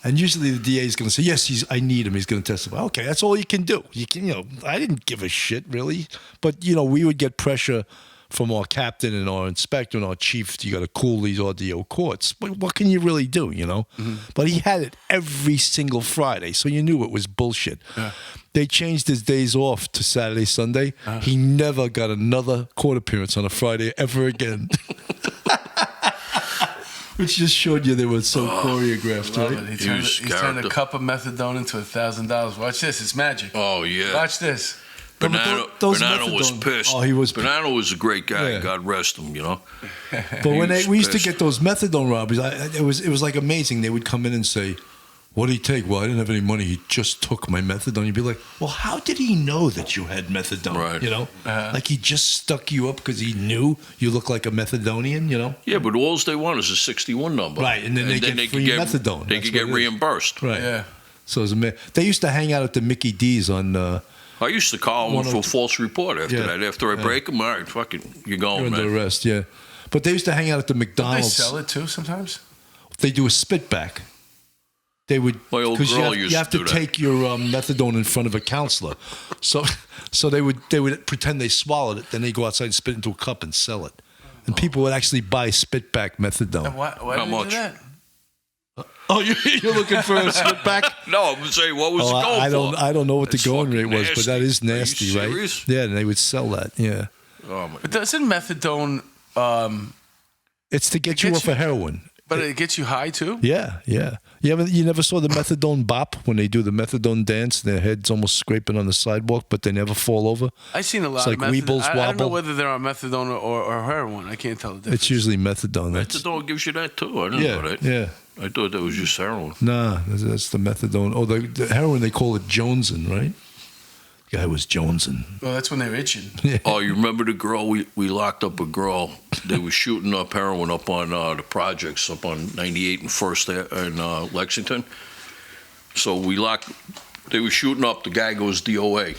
And usually the DA is going to say, yes, I need him. He's going to testify. Okay, that's all you can do. I didn't give a shit, really. But, we would get pressure from our captain and our inspector and our chief. You got to cool these RDO courts. But what can you really do, Mm-hmm. But he had it every single Friday, so you knew it was bullshit. Yeah. They changed his days off to Saturday, Sunday. He never got another court appearance on a Friday ever again. Which just showed you they were so choreographed, Love right? it. He turned a cup of methadone into $1,000. Watch this. It's magic. Oh, yeah. Watch this. Those Banana was methadone- pissed. Oh, he was- Banana was a great guy. Yeah. God rest him, But when we used to get those methadone robberies, it was like amazing. They would come in and say, what did he take? Well, I didn't have any money. He just took my methadone. You'd be like, well, how did he know that you had methadone? Right. Like he just stuck you up because he knew you look like a methadonian, Yeah, but all they want is a 61 number. Right, and then they get free methadone. They That's could get what it is. reimbursed. Right. Yeah. So it was they used to hang out at the Mickey D's on I used to call them for false report after Yeah, that. After I break them, all right, fucking, you're going, You're man. under arrest, yeah. But they used to hang out at the Don't they McDonald's. sell it too sometimes? They do a spit back. They would, My old because girl you used have to to do that. take your methadone in front of a counselor. So they would pretend they swallowed it, then they go outside and spit into a cup and sell it. And people would actually buy spit back methadone. And why How did they much? do that? Oh, you're looking for a spit back? No, I'm saying, what was it going for? I don't know what That's the going fucking rate was, but that is nasty. nasty, Are you right? serious? Yeah, and they would sell that. Yeah, Oh, my But doesn't methadone, it's to get you gets off you- of heroin. but it gets you high too? Yeah. You never saw the methadone bop when they do the methadone dance? Their heads almost scraping on the sidewalk, but they never fall over. I've seen a lot It's of like methadone. Weebles I don't know wobble. whether they're on methadone or heroin. I can't tell the difference. It's usually methadone. Methadone gives you that, too. I didn't know that. Yeah. I thought that was just heroin. Nah, that's the methadone. Oh, the heroin, they call it Jonesin, right? The guy was Jonesin. Well, that's when they're itching. Oh, you remember the girl? We locked up a girl. They were shooting up heroin up on the projects up on 98 and First in Lexington. So they were shooting up. The guy goes DOA.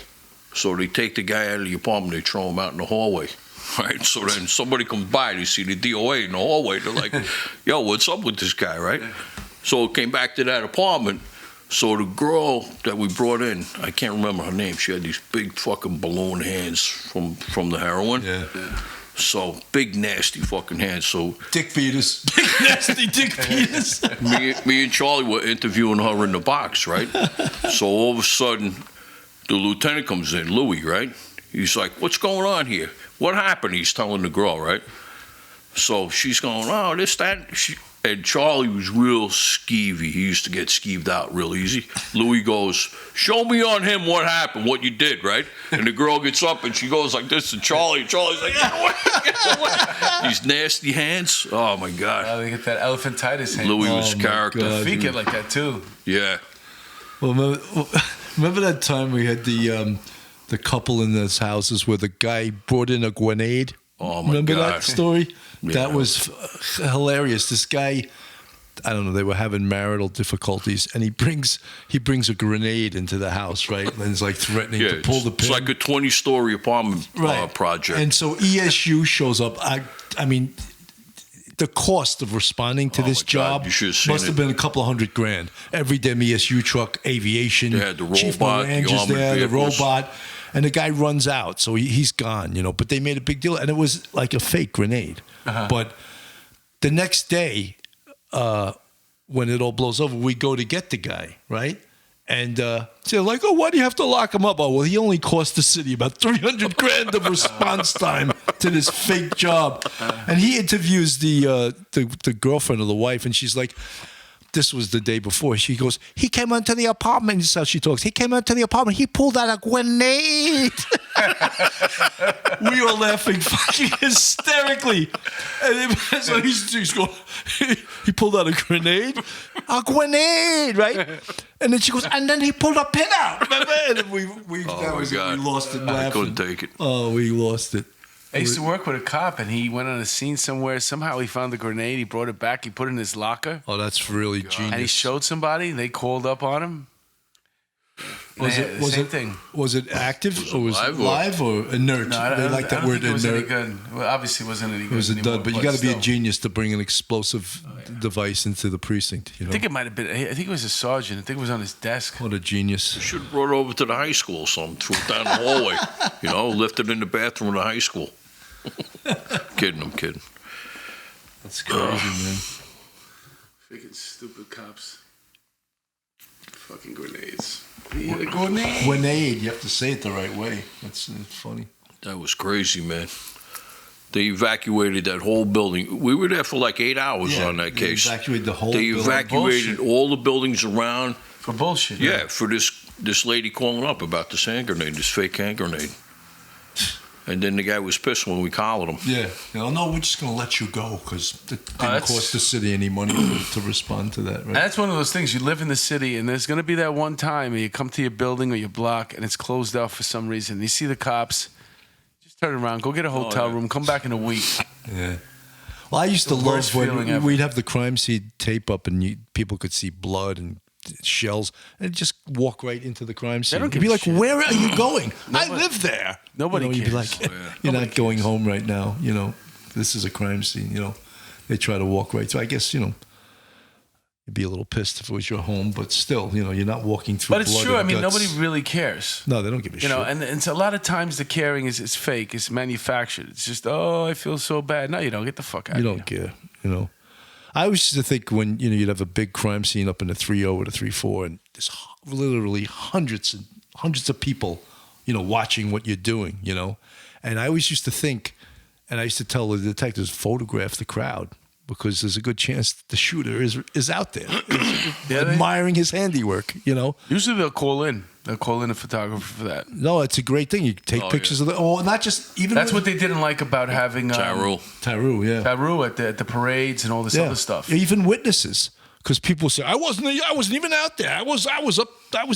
So they take the guy out of the apartment. They throw him out in the hallway. Right. So then somebody comes by. They see the DOA in the hallway. They're like, "Yo, what's up with this guy?" Right. So it came back to that apartment. So the girl that we brought in, I can't remember her name. She had these big fucking balloon hands from the heroin. Yeah. So big nasty fucking hands. So Dick Peters. Big nasty Dick Peters. me and Charlie were interviewing her in the box, right? So all of a sudden, the lieutenant comes in, Louis, right? He's like, "What's going on here? What happened?" He's telling the girl, right? So she's going, "Oh, this, that." And Charlie was real skeevy. He used to get skeeved out real easy. Louis goes, "Show me on him what happened, what you did," right? And the girl gets up and she goes like this to Charlie. And Charlie's like, "Get away, get away." These nasty hands. Oh, my God. They get that elephantitis hand. Louis was my character. God. Feet get like that too. Yeah. Well, remember that time we had the couple in those houses where the guy brought in a grenade? Oh, my Remember God. that story? Yeah. That was hilarious. This guy, I don't know, they were having marital difficulties, and he brings a grenade into the house, right? And it's like threatening Yeah, to pull the it's pin. like a 20-story apartment project. And so ESU shows up. I mean, the cost of responding to Oh, this my God, job you should have seen must have it. been a couple of $100,000. Every damn ESU truck, aviation, They had the Chief robot, the Moranger's armored there, the vehicles. robot. And the guy runs out, so he's gone, But they made a big deal. And it was like a fake grenade. But the next day, when it all blows over, we go to get the guy, right? And they're like, "Oh, why do you have to lock him up?" Oh, well, he only cost the city about $300,000 of response time to this fake job. And he interviews the girlfriend or the wife, and she's like, this was the day before. She goes, "He came into the apartment." This is how she talks. "He came into the apartment. He pulled out a grenade." We were laughing fucking hysterically. And so he's going, "He pulled out a grenade? A grenade, right?" And then she goes, "And then he pulled a pin out." Remember? And then we Oh, my God. we lost it I laughing. couldn't take it. Oh, we lost it. I used to work with a cop, and he went on a scene somewhere. Somehow he found the grenade. He brought it back. He put it in his locker, Oh, that's really genius. and he showed somebody. They called up on him. Same thing? Was it active or was it live or- live or inert? No, I They don't, like I that don't word think it was any inert. good. Well, obviously, it wasn't any good. It was a anymore, dud, but you got to be a still. genius to bring an explosive device into the precinct. I think it might have been. I think it was a sergeant. I think it was on his desk. What a genius! Should have brought it over to the high school or something, threw it down the hallway, left it in the bathroom of the high school. I'm kidding. That's crazy, man. Freaking stupid cops. Fucking grenades. He had a grenade. Grenade. You have to say it the right way. That's funny. That was crazy, man. They evacuated that whole building. We were there for like 8 hours on that they case. Evacuated the whole. They building. evacuated Bullshit. all the buildings around. For bullshit. Yeah, for this lady calling up about this hand grenade, this fake hand grenade. And then the guy was pissed when we collared him. Yeah. No, we're just gonna let you go because it didn't that's- cost the city any money to respond to that. Right? And that's one of those things. You live in the city, and there's going to be that one time where you come to your building or your block, and it's closed off for some reason. You see the cops. Just turn around, go get a hotel yeah. room, come back in a week. Yeah. Well, I used to The worst love feeling when ever. we'd have the crime scene tape up and people could see blood and shells, and just walk right into the crime scene. don't You'd give be a like, shit. "Where are you going? I live there." Nobody You'd be cares. like, "You're not going home right now." This is a crime scene. They try to walk right. So I guess you'd be a little pissed if it was your home, but still, you're not walking through. But it's blood true. I and mean, guts. nobody really cares. No, they don't give a shit. And so a lot of times the caring is fake. It's manufactured. It's just, oh, I feel so bad. No, you don't. Get the fuck out You of here. don't care. I always used to think when you'd have a big crime scene up in the 3-0 or the 3-4, and there's literally hundreds of people, watching what you're doing, And I always used to think, and I used to tell the detectives, photograph the crowd because there's a good chance the shooter is out there, admiring his handiwork. Usually they'll call in. They'll call in a photographer for that. No, it's a great thing. You take pictures of the. Oh, not just even. That's what they didn't like about having Tyru, yeah. Tyru at the parades and all this other stuff. Even witnesses, because people say I wasn't even out there. I was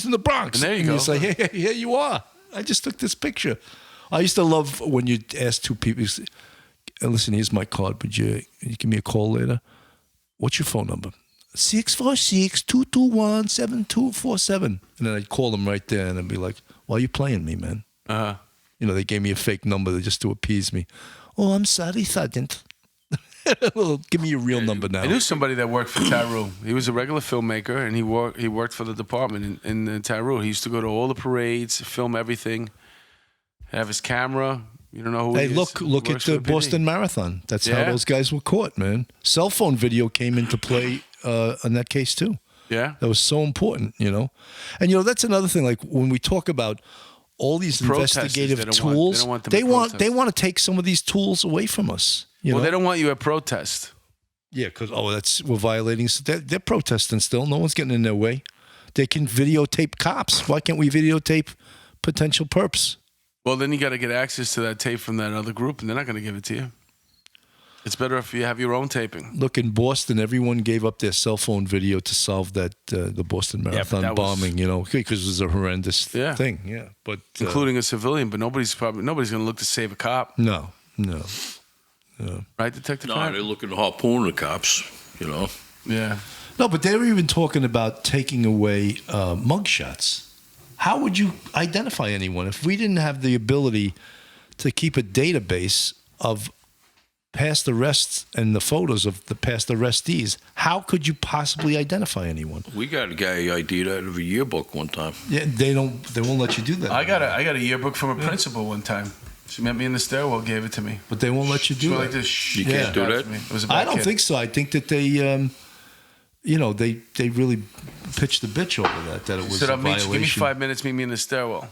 in the Bronx. And there you and go. You say, hey, here you are. I just took this picture. I used to love when you ask two people, listen, here's my card. Would you give me a call later? What's your phone number? 646-221-7247. And then I'd call them right there and I'd be like, why are you playing me, man? Uh-huh. They gave me a fake number just to appease me. Oh, I'm sorry, Sergeant. Well, give me your real number now. I knew somebody that worked for Tyru. He was a regular filmmaker, and he worked for the department in Tyru. He used to go to all the parades, film everything, have his camera. You don't know who he is. Look at the Boston Marathon. That's how those guys were caught, man. Cell phone video came into play in that case too. Yeah. That was so important, And that's another thing. Like when we talk about all these investigative tools, they want to take some of these tools away from us. They don't want you at protest. Yeah, because we're violating. They're protesting still. No one's getting in their way. They can videotape cops. Why can't we videotape potential perps? Well, then you got to get access to that tape from that other group, and they're not going to give it to you. It's better if you have your own taping. Look, in Boston, everyone gave up their cell phone video to solve the Boston Marathon bombing. Because it was a horrendous thing. Yeah, but including a civilian. But nobody's going to look to save a cop. No. Right, Detective? No, they're looking to harpoon the cops. Yeah. No, but they were even talking about taking away mugshots. How would you identify anyone if we didn't have the ability to keep a database of past arrests and the photos of the past arrestees? How could you possibly identify anyone? We got a guy ID'd out of a yearbook one time. Yeah, they won't let you do that. I got a yearbook from a principal one time. She met me in the stairwell, gave it to me. But they won't let you do She that. went like this. You can't do that? It was a I bad don't kid. think so. I think that they, they really pitched the bitch over that it She was said, a I'll meet you. violation. Give me 5 minutes, meet me in the stairwell.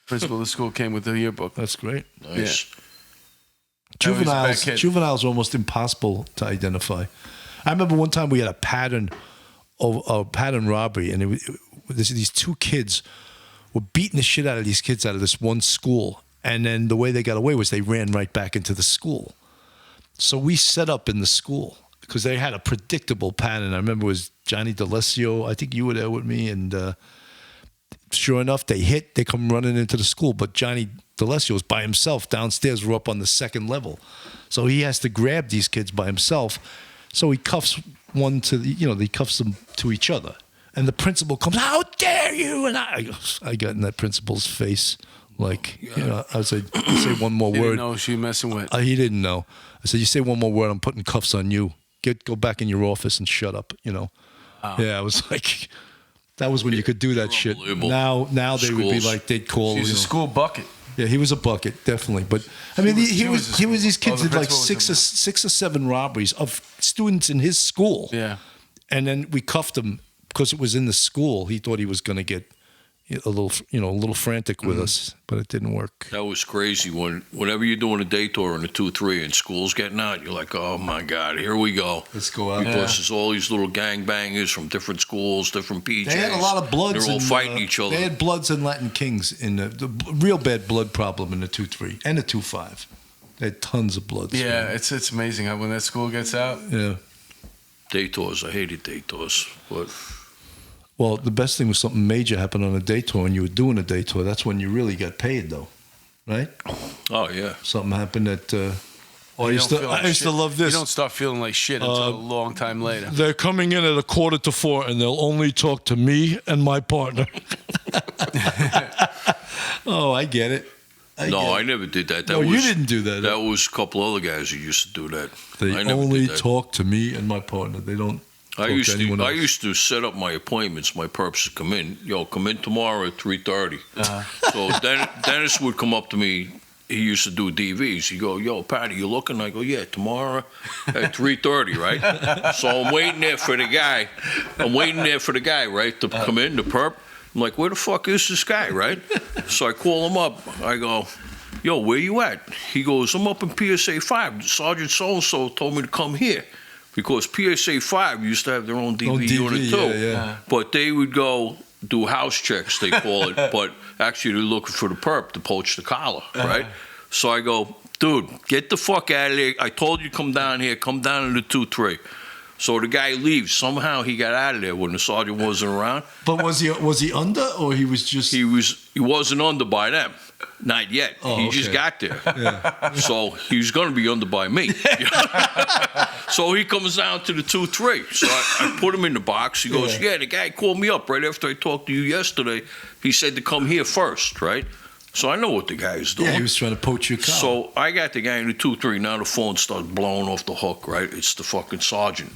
Principal of the school came with the yearbook. That's great. Nice. That was a bad kid. Juveniles are almost impossible to identify. I remember one time we had a pattern robbery, and these two kids were beating the shit out of these kids out of this one school. And then the way they got away was they ran right back into the school. So we set up in the school because they had a predictable pattern. I remember it was Johnny D'Alessio. I think you were there with me. And sure enough, they come running into the school. But Johnny D'Alessio was by himself downstairs. We're up on the second level. So he has to grab these kids by himself. So he cuffs one he cuffs them to each other. And the principal comes, how dare you? And I got in that principal's face. Like, I said, you say one more He word. didn't know she messing with. He didn't know. I said, you say one more word, I'm putting cuffs on you. Go back in your office and shut up, Yeah, I was like, that was when you could do that shit. Now they would be like, they'd call. He's a school bucket. Yeah, he was a bucket, definitely. But I mean, he was these kids did like six or seven robberies of students in his school. Yeah. And then we cuffed him because it was in the school. He thought he was going to get a little frantic with us, but it didn't work. That was crazy. Whenever you're doing a day tour in a 2-3 and school's getting out, you're like, oh my God, here we go. Let's go out. Because there's all these little gangbangers from different schools, different PJs. They had a lot of bloods. They're all fighting each other. They had Bloods and Latin Kings in the real bad blood problem in the 2-3 and the 2-5. They had tons of bloods. Yeah, it's amazing how when that school gets out. Yeah. Day tours. I hated day tours. But well, the best thing was something major happened on a day tour, and you were doing a day tour. That's when you really got paid, though, right? oh yeah. Something happened that Oh, I You used don't to, feel like I used to shit. love this. You don't start feeling like shit until a long time later. They're coming in at 3:45, and they'll only talk to me and my partner. Oh, I get it. I never did that. That No, you was, didn't do that. That was a couple other guys who used to do that. They I never only did that. talk to me and my partner. They don't I talk used to anyone to. else. I used to set up my appointments. My purpose to come in. Come in tomorrow at 3:30. So Dennis would come up to me. He used to do DVs. He go, "Yo, Patty, you looking?" I go, "Yeah, tomorrow at 3:30, right?" So I'm waiting there for the guy. Right, to come in, the perp. I'm like, "Where the fuck is this guy?" Right? So I call him up. I go, "Yo, where you at?" He goes, "I'm up in PSA 5. Sergeant so-and-so told me to come here." Because PSA 5 used to have their own DV, unit too. Yeah. But they would go do house checks, they call it. But actually, they're looking for the perp to poach the collar, right? So I go, "Dude, get the fuck out of there. I told you to come down here. Come down to the 2-3. So the guy leaves. Somehow he got out of there when the sergeant wasn't around. But was he under, or he was just? He wasn't under by them. Not yet. Oh, he just okay. got there. So he's going to be under by me. So he comes down to the 2-3. So I put him in the box. He goes, "Yeah, the guy called me up right after I talked to you yesterday. He said to come here first, right?" So I know what the guy is doing. Yeah, he was trying to poach your car. So I got the guy in the 2-3. Now the phone starts blowing off the hook, right? It's the fucking sergeant.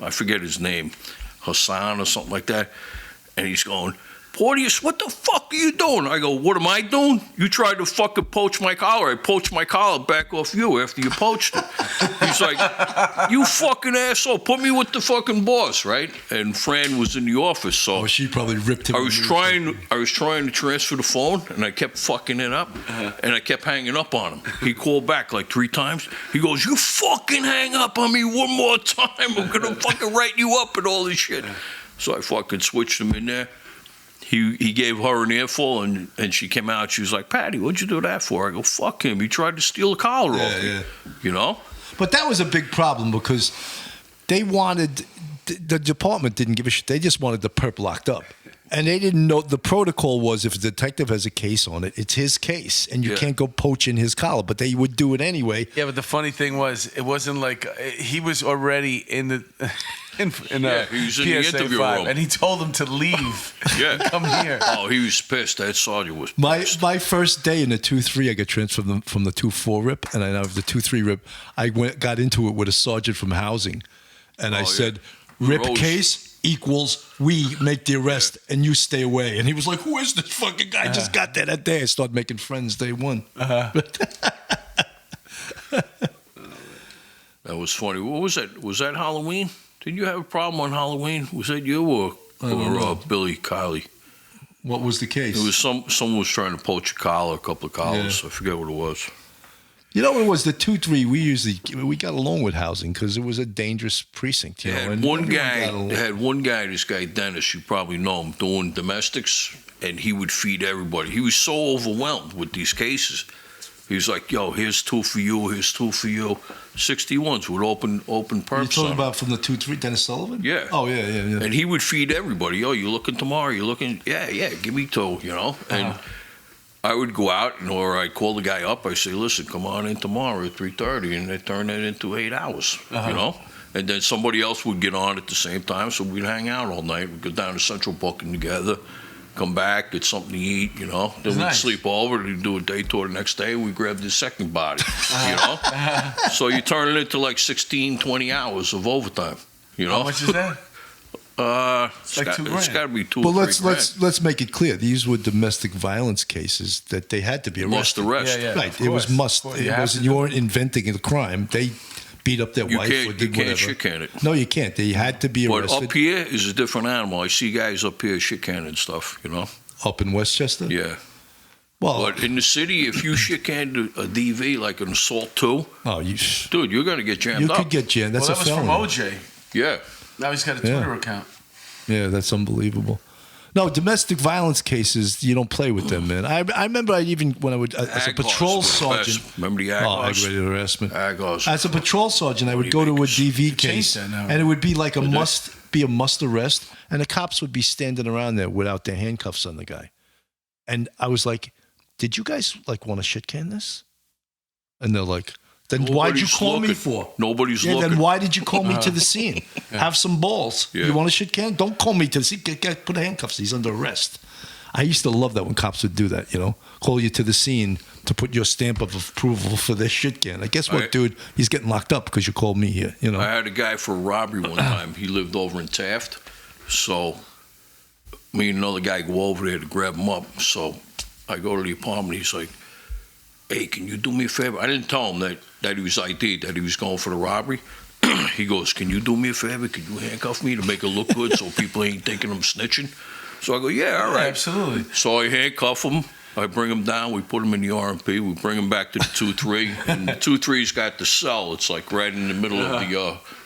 I forget his name, Hassan or something like that. And he's going, "Porteus, what the fuck are you doing?" I go, "What am I doing? You tried to fucking poach my collar. I poached my collar back off you after you poached it." He's like, "You fucking asshole, put me with the fucking boss," right? And Fran was in the office, so she probably ripped him. I was trying to transfer the phone, and I kept fucking it up, and I kept hanging up on him. He called back like 3 times. He goes, "You fucking hang up on me one more time. I'm gonna fucking write you up and all this shit." So I fucking switched him in there. He gave her an earful, and she came out. She was like, "Patty, what'd you do that for?" I go, "Fuck him. He tried to steal a collar off me." You know? But that was a big problem because they wanted the department didn't give a shit. They just wanted the perp locked up. And they didn't know the protocol was if a detective has a case on it, it's his case, and you can't go poaching his collar. But they would do it anyway. Yeah, but the funny thing was, it wasn't like he was already in the he was in the PSA interview 5, room. and he told him to leave. Come here. Oh, he was pissed. That sergeant was pissed. My first day in the 2-3, I got transferred from the 2-4 rip, and I now have the 2-3 rip. I got into it with a sergeant from housing, and I said, "Rip case equals we make the arrest and you stay away." And he was like, "Who is this fucking guy? I just got there that day." I started making friends day one. That was funny. What was that? Was that Halloween? Did you have a problem on Halloween? Was that you or Billy Kiley? What was the case? It was someone was trying to poach a collar, a couple of collars. I forget what it was. You know what it was? The 2-3, we got along with housing because it was a dangerous precinct. You know? Had one guy, this guy Dennis, you probably know him, doing domestics, and he would feed everybody. He was so overwhelmed with these cases. He was like, "Yo, here's 2 for you, here's 2 for you." 61s with open perps. You're talking about from the 2-3, Dennis Sullivan? Yeah. Oh, yeah. And he would feed everybody. "Yo, you looking tomorrow? You looking?" Yeah, give me 2, you know? And I would go out, or I'd call the guy up. I say, "Listen, come on in tomorrow at 3:30," and they turn that into 8 hours, you know? And then somebody else would get on at the same time, so we'd hang out all night. We'd go down to Central Booking together, come back, get something to eat, you know? Then we'd sleep over, we'd do a day tour the next day, we'd grab the second body, you know? So you turn it into like 16, 20 hours of overtime, you know? How much is that? It's got to be 2 But or 3 grand. let's make it clear. These were domestic violence cases that they had to be arrested. Must arrest. Yeah, Right. It was must. It wasn't. You weren't inventing a crime. They beat up their wife or did whatever. You can't shit can it. No, you can't. They had to be arrested. But up here is a different animal. I see guys up here shit canning stuff, you know? Up in Westchester? Yeah. Well, But in the city, if you shit canned a DV, like an assault too, dude, you're going to get jammed up. You could get jammed. That's Well, that a was felony. from OJ. Yeah. Now he's got a Twitter account. Yeah, that's unbelievable. No, domestic violence cases, you don't play with them, man. I remember when I would, as a patrol sergeant. Remember the Oh, aggravated aggravated harassment. Agos. As a patrol sergeant, I would go to a DV case, and it would be like a must arrest, and the cops would be standing around there without their handcuffs on the guy. And I was like, "Did you guys like want to shit can this?" And they're like, Then why'd you Nobody's call me looking. for? Nobody's Yeah, looking. then why did you call me to the scene? Have some balls. Yeah. You want a shit can? Don't call me to the scene. Put handcuffs. He's under arrest. I used to love that when cops would do that, call you to the scene to put your stamp of approval for their shit can. Guess what, dude? He's getting locked up because you called me here, I had a guy for a robbery one time. He lived over in Taft. So me and another guy go over there to grab him up. So I go to the apartment. He's like, hey, can you do me a favor? I didn't tell him that he was ID'd, that he was going for the robbery. He goes, can you do me a favor? Can you handcuff me to make it look good so people ain't thinking I'm snitching? So I go, yeah, all right. Absolutely. So I handcuff him. I bring him down. We put him in the RMP. We bring him back to the 2-3. And the 2-3's got the cell. It's like right in the middle of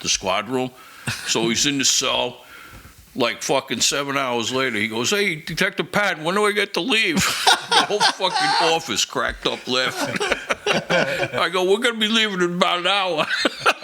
the squad room. So he's in the cell. Like fucking 7 hours later, he goes, hey, Detective Pat, when do I get to leave? The whole fucking office cracked up laughing. I go, we're going to be leaving in about an hour.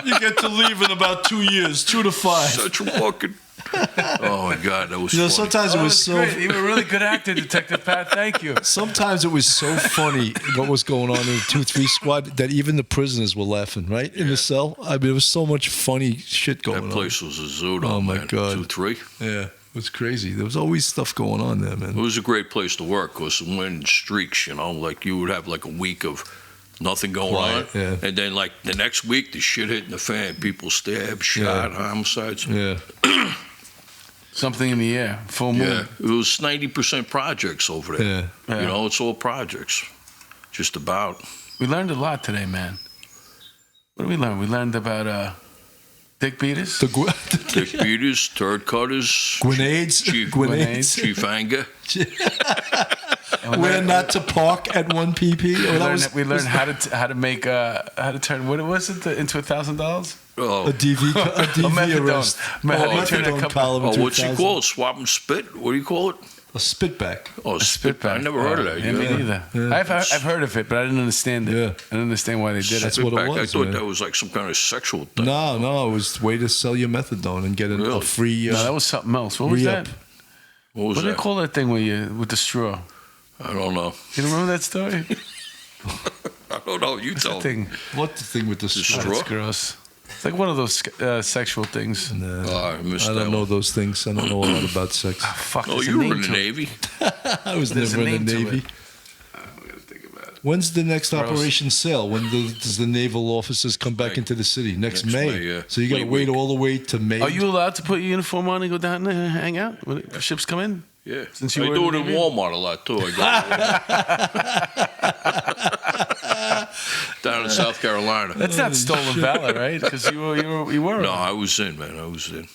You get to leave in about 2 years, 2 to 5. Such a fucking... Oh, my God, that was funny. Sometimes it was so... Great. You were a really good actor, Detective Pat. Thank you. Sometimes it was so funny what was going on in the 2-3 squad that even the prisoners were laughing, right? In the cell. I mean, it was so much funny shit going on. That place was a zoo, though, Oh, my man. God. 2-3. Yeah, it was crazy. There was always stuff going on there, man. It was a great place to work because it went in streaks, like you would have like a week of nothing going on. Yeah. And then like the next week, the shit hitting the fan. People stabbed, shot, homicides. Yeah. Something in the air. Full moon. Yeah, it was 90% projects over there. Yeah. It's all projects, just about. We learned a lot today, man. What did we learn? We learned about dick beaters. Dick beaters, turd cutters, Grenades. Grenades. chief anger. Where not to park at 1 pp. We learned how to make how to turn what was it into $1,000? Oh, A DV methadone. arrest. Methadone column into what's he 1,000. called? Swap and spit? What do you call it? A spitback. Oh, spitback. I never heard of that. Yeah, me neither. Yeah. I've heard of it, but I didn't understand it. Yeah. I didn't understand why they did That's it. what it Spitback. was, I thought man. that was like some kind of sexual thing. No, it was a way to sell your methadone and get a Really? free. No, that was something else. What was re-up. that? What was What do that? they call that thing with the straw? I don't know. You remember that story? I don't know. You tell That me. thing. What the thing with the straw? straw? That's gross. It's like one of those sexual things. Nah, I missed I that don't know one. those things. I don't know a lot about sex. Ah, fuck. Oh, there's a you were name in the to it. Navy. I was There's never a in the name to Navy. it. We gotta think about it. When's the next Gross. Operation Sail? When does the naval officers come back May. into the city? Next Next May. May, yeah. So you got to Late wait week. all the way to May. Are you allowed to put your uniform on and go down there and hang out when ships come in? Yeah. Since you I were do in it the in Navy? Walmart a lot too. I go down in South Carolina. That's not stolen valor, right? Because you were. No, I was in, man. I was in.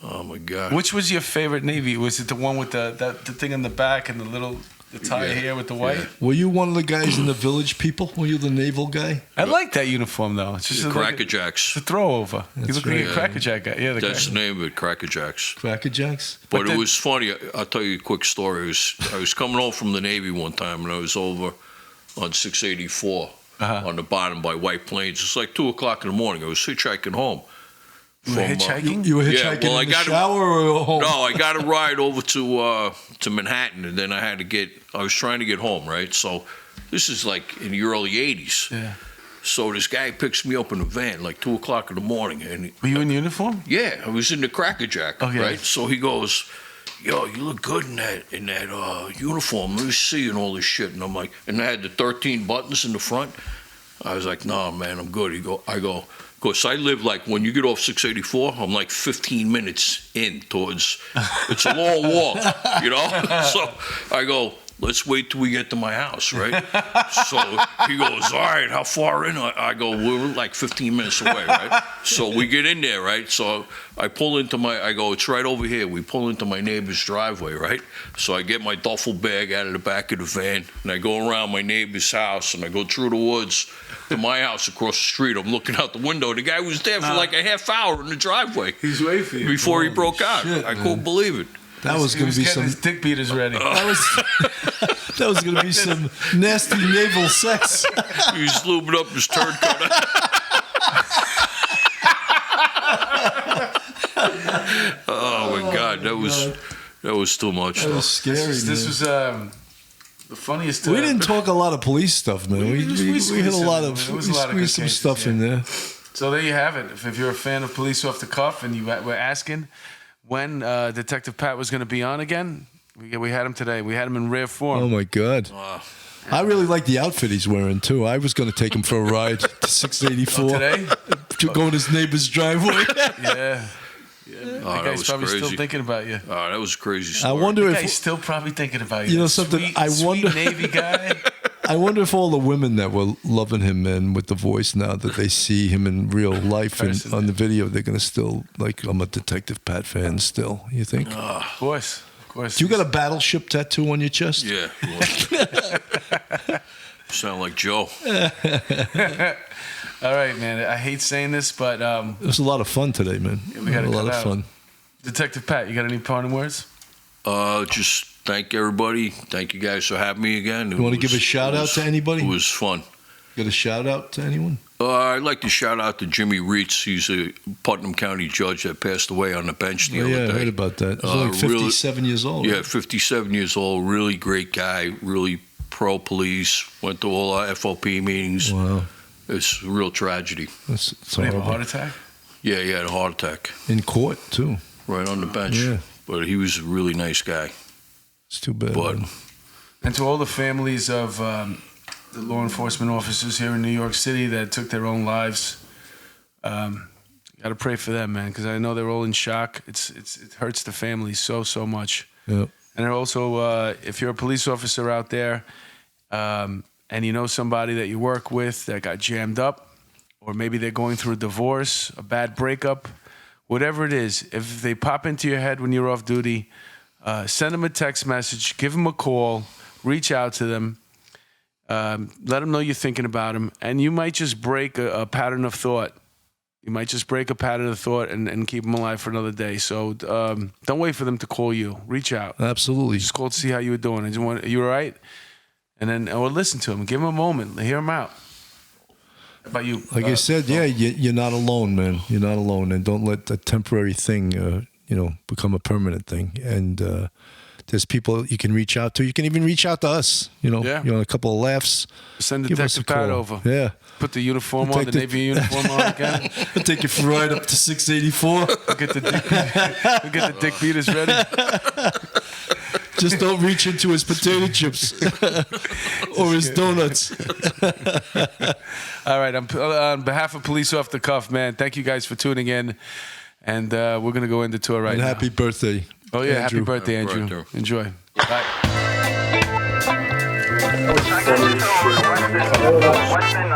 Oh my God. Which was your favorite Navy? Was it the one with the thing in the back and the tie Yeah. here with the white? Yeah. Were you one of the guys in the Village People? Were you the naval guy? I like that uniform though. It's just The like Cracker Jacks. a throw over. You That's look like right. a Cracker Jack guy. Yeah, the That's guy. the name of it, Cracker Jacks. Cracker Jacks? But then- it was funny. I'll tell you a quick story. I was coming home from the Navy one time, and I was over on 684 on the bottom by White Plains. It's like 2 o'clock in the morning. I was hitchhiking home. You were hitchhiking? You were Yeah, hitchhiking well, I in the got- shower or home? No, I got a ride over to Manhattan, and then I was trying to get home, right? So this is like in the early 80s. Yeah. So this guy picks me up in a van, like 2 o'clock in the morning, and Were you in uniform? yeah, I was in the Cracker Jack, Okay. right? So he goes, yo, you look good in that uniform. Let me see and all this shit. And I'm like, and I had the 13 buttons in the front. I was like, nah, man, I'm good. I go, of course, I live like when you get off 684, I'm like 15 minutes in towards. It's a long walk, you know. So I go, let's wait till we get to my house, right? So he goes, all right, how far in? I go, we're like 15 minutes away, right? So we get in there, right? So I pull into I go, it's right over here. We pull into my neighbor's driveway, right? So I get my duffel bag out of the back of the van, and I go around my neighbor's house, and I go through the woods to my house across the street. I'm looking out the window. The guy was there for like a half hour in the driveway He's waiting for you. before he broke out. shit, I man. couldn't believe it. That was going to be getting some. his dick beaters ready. That was going to be some nasty naval sex. He was lubing up his turd cutter. Oh my God, that was too much. That was scary. This man. was The funniest. We didn't talk a lot of police stuff, man. We hit a lot of. There was We a lot of squeezed good some cases, stuff yeah. in there. So there you have it. If you're a fan of Police Off the Cuff and you were asking when Detective Pat was going to be on again, we had him today. We had him in rare form. Oh my God. I really like the outfit he's wearing too. I was going to take him for a ride to 684 Today? to go in his neighbor's driveway. Yeah. Oh, That that guy's was probably crazy. still thinking about you. Oh, that was a crazy I story. wonder That guy's if still probably thinking about you. You know That something? Sweet, I wonder- sweet Navy guy. I wonder if all the women that were loving him, man, with the voice now that they see him in real life and Person, on the video, they're gonna still like. I'm a Detective Pat fan still. You think? Of course. You got a battleship tattoo on your chest? Yeah. Sound like Joe. All right, man. I hate saying this, but It was a lot of fun today, man. we gotta a lot cut of out. fun. Detective Pat, you got any parting words? Just thank everybody. Thank you guys for having me again. You want to give a shout out to anybody? It was fun. Got a shout out to anyone? I'd like to shout out to Jimmy Reitz. He's a Putnam County judge that passed away on the bench the Oh, other yeah, I day. heard about that. He's only really- 57 years old. Yeah, right? 57 years old. Really great guy. Really pro-police. Went to all our FOP meetings. Wow. It's a real tragedy. It's Did he have a horrible. heart attack? Yeah, he had a heart attack In court too. right on the bench. Yeah. But he was a really nice guy. It's too bad. But man. And to all the families of the law enforcement officers here in New York City that took their own lives, got to pray for them, man, because I know they're all in shock. It hurts the families so much. Yeah. And also, if you're a police officer out there and you know somebody that you work with that got jammed up, or maybe they're going through a divorce, a bad breakup, whatever it is, if they pop into your head when you're off duty, send them a text message, give them a call, reach out to them, let them know you're thinking about them, and you might just break a pattern of thought. You might just break a pattern of thought and keep them alive for another day. So don't wait for them to call you. Reach out. Absolutely. Just call to see how you were doing. You all right? And then, or listen to them. Give them a moment. Hear them out. How about you? Like I said, yeah, you're not alone, man. You're not alone, and don't let a temporary thing, become a permanent thing. And there's people you can reach out to. You can even reach out to us. Yeah. You want a couple of laughs? Send Give us a Detective Pat call. over. Yeah. Put the uniform on, the Detective- Navy uniform on again. I'll take you for a ride up to 684. We'll get the dick beaters ready. Just don't reach into his potato chips or his donuts. All right. On behalf of Police Off the Cuff, man, thank you guys for tuning in. And we're going to go into tour right And now. happy birthday. Oh, yeah. Happy Andrew. birthday, Happy Andrew. birthday. Enjoy. Bye. Western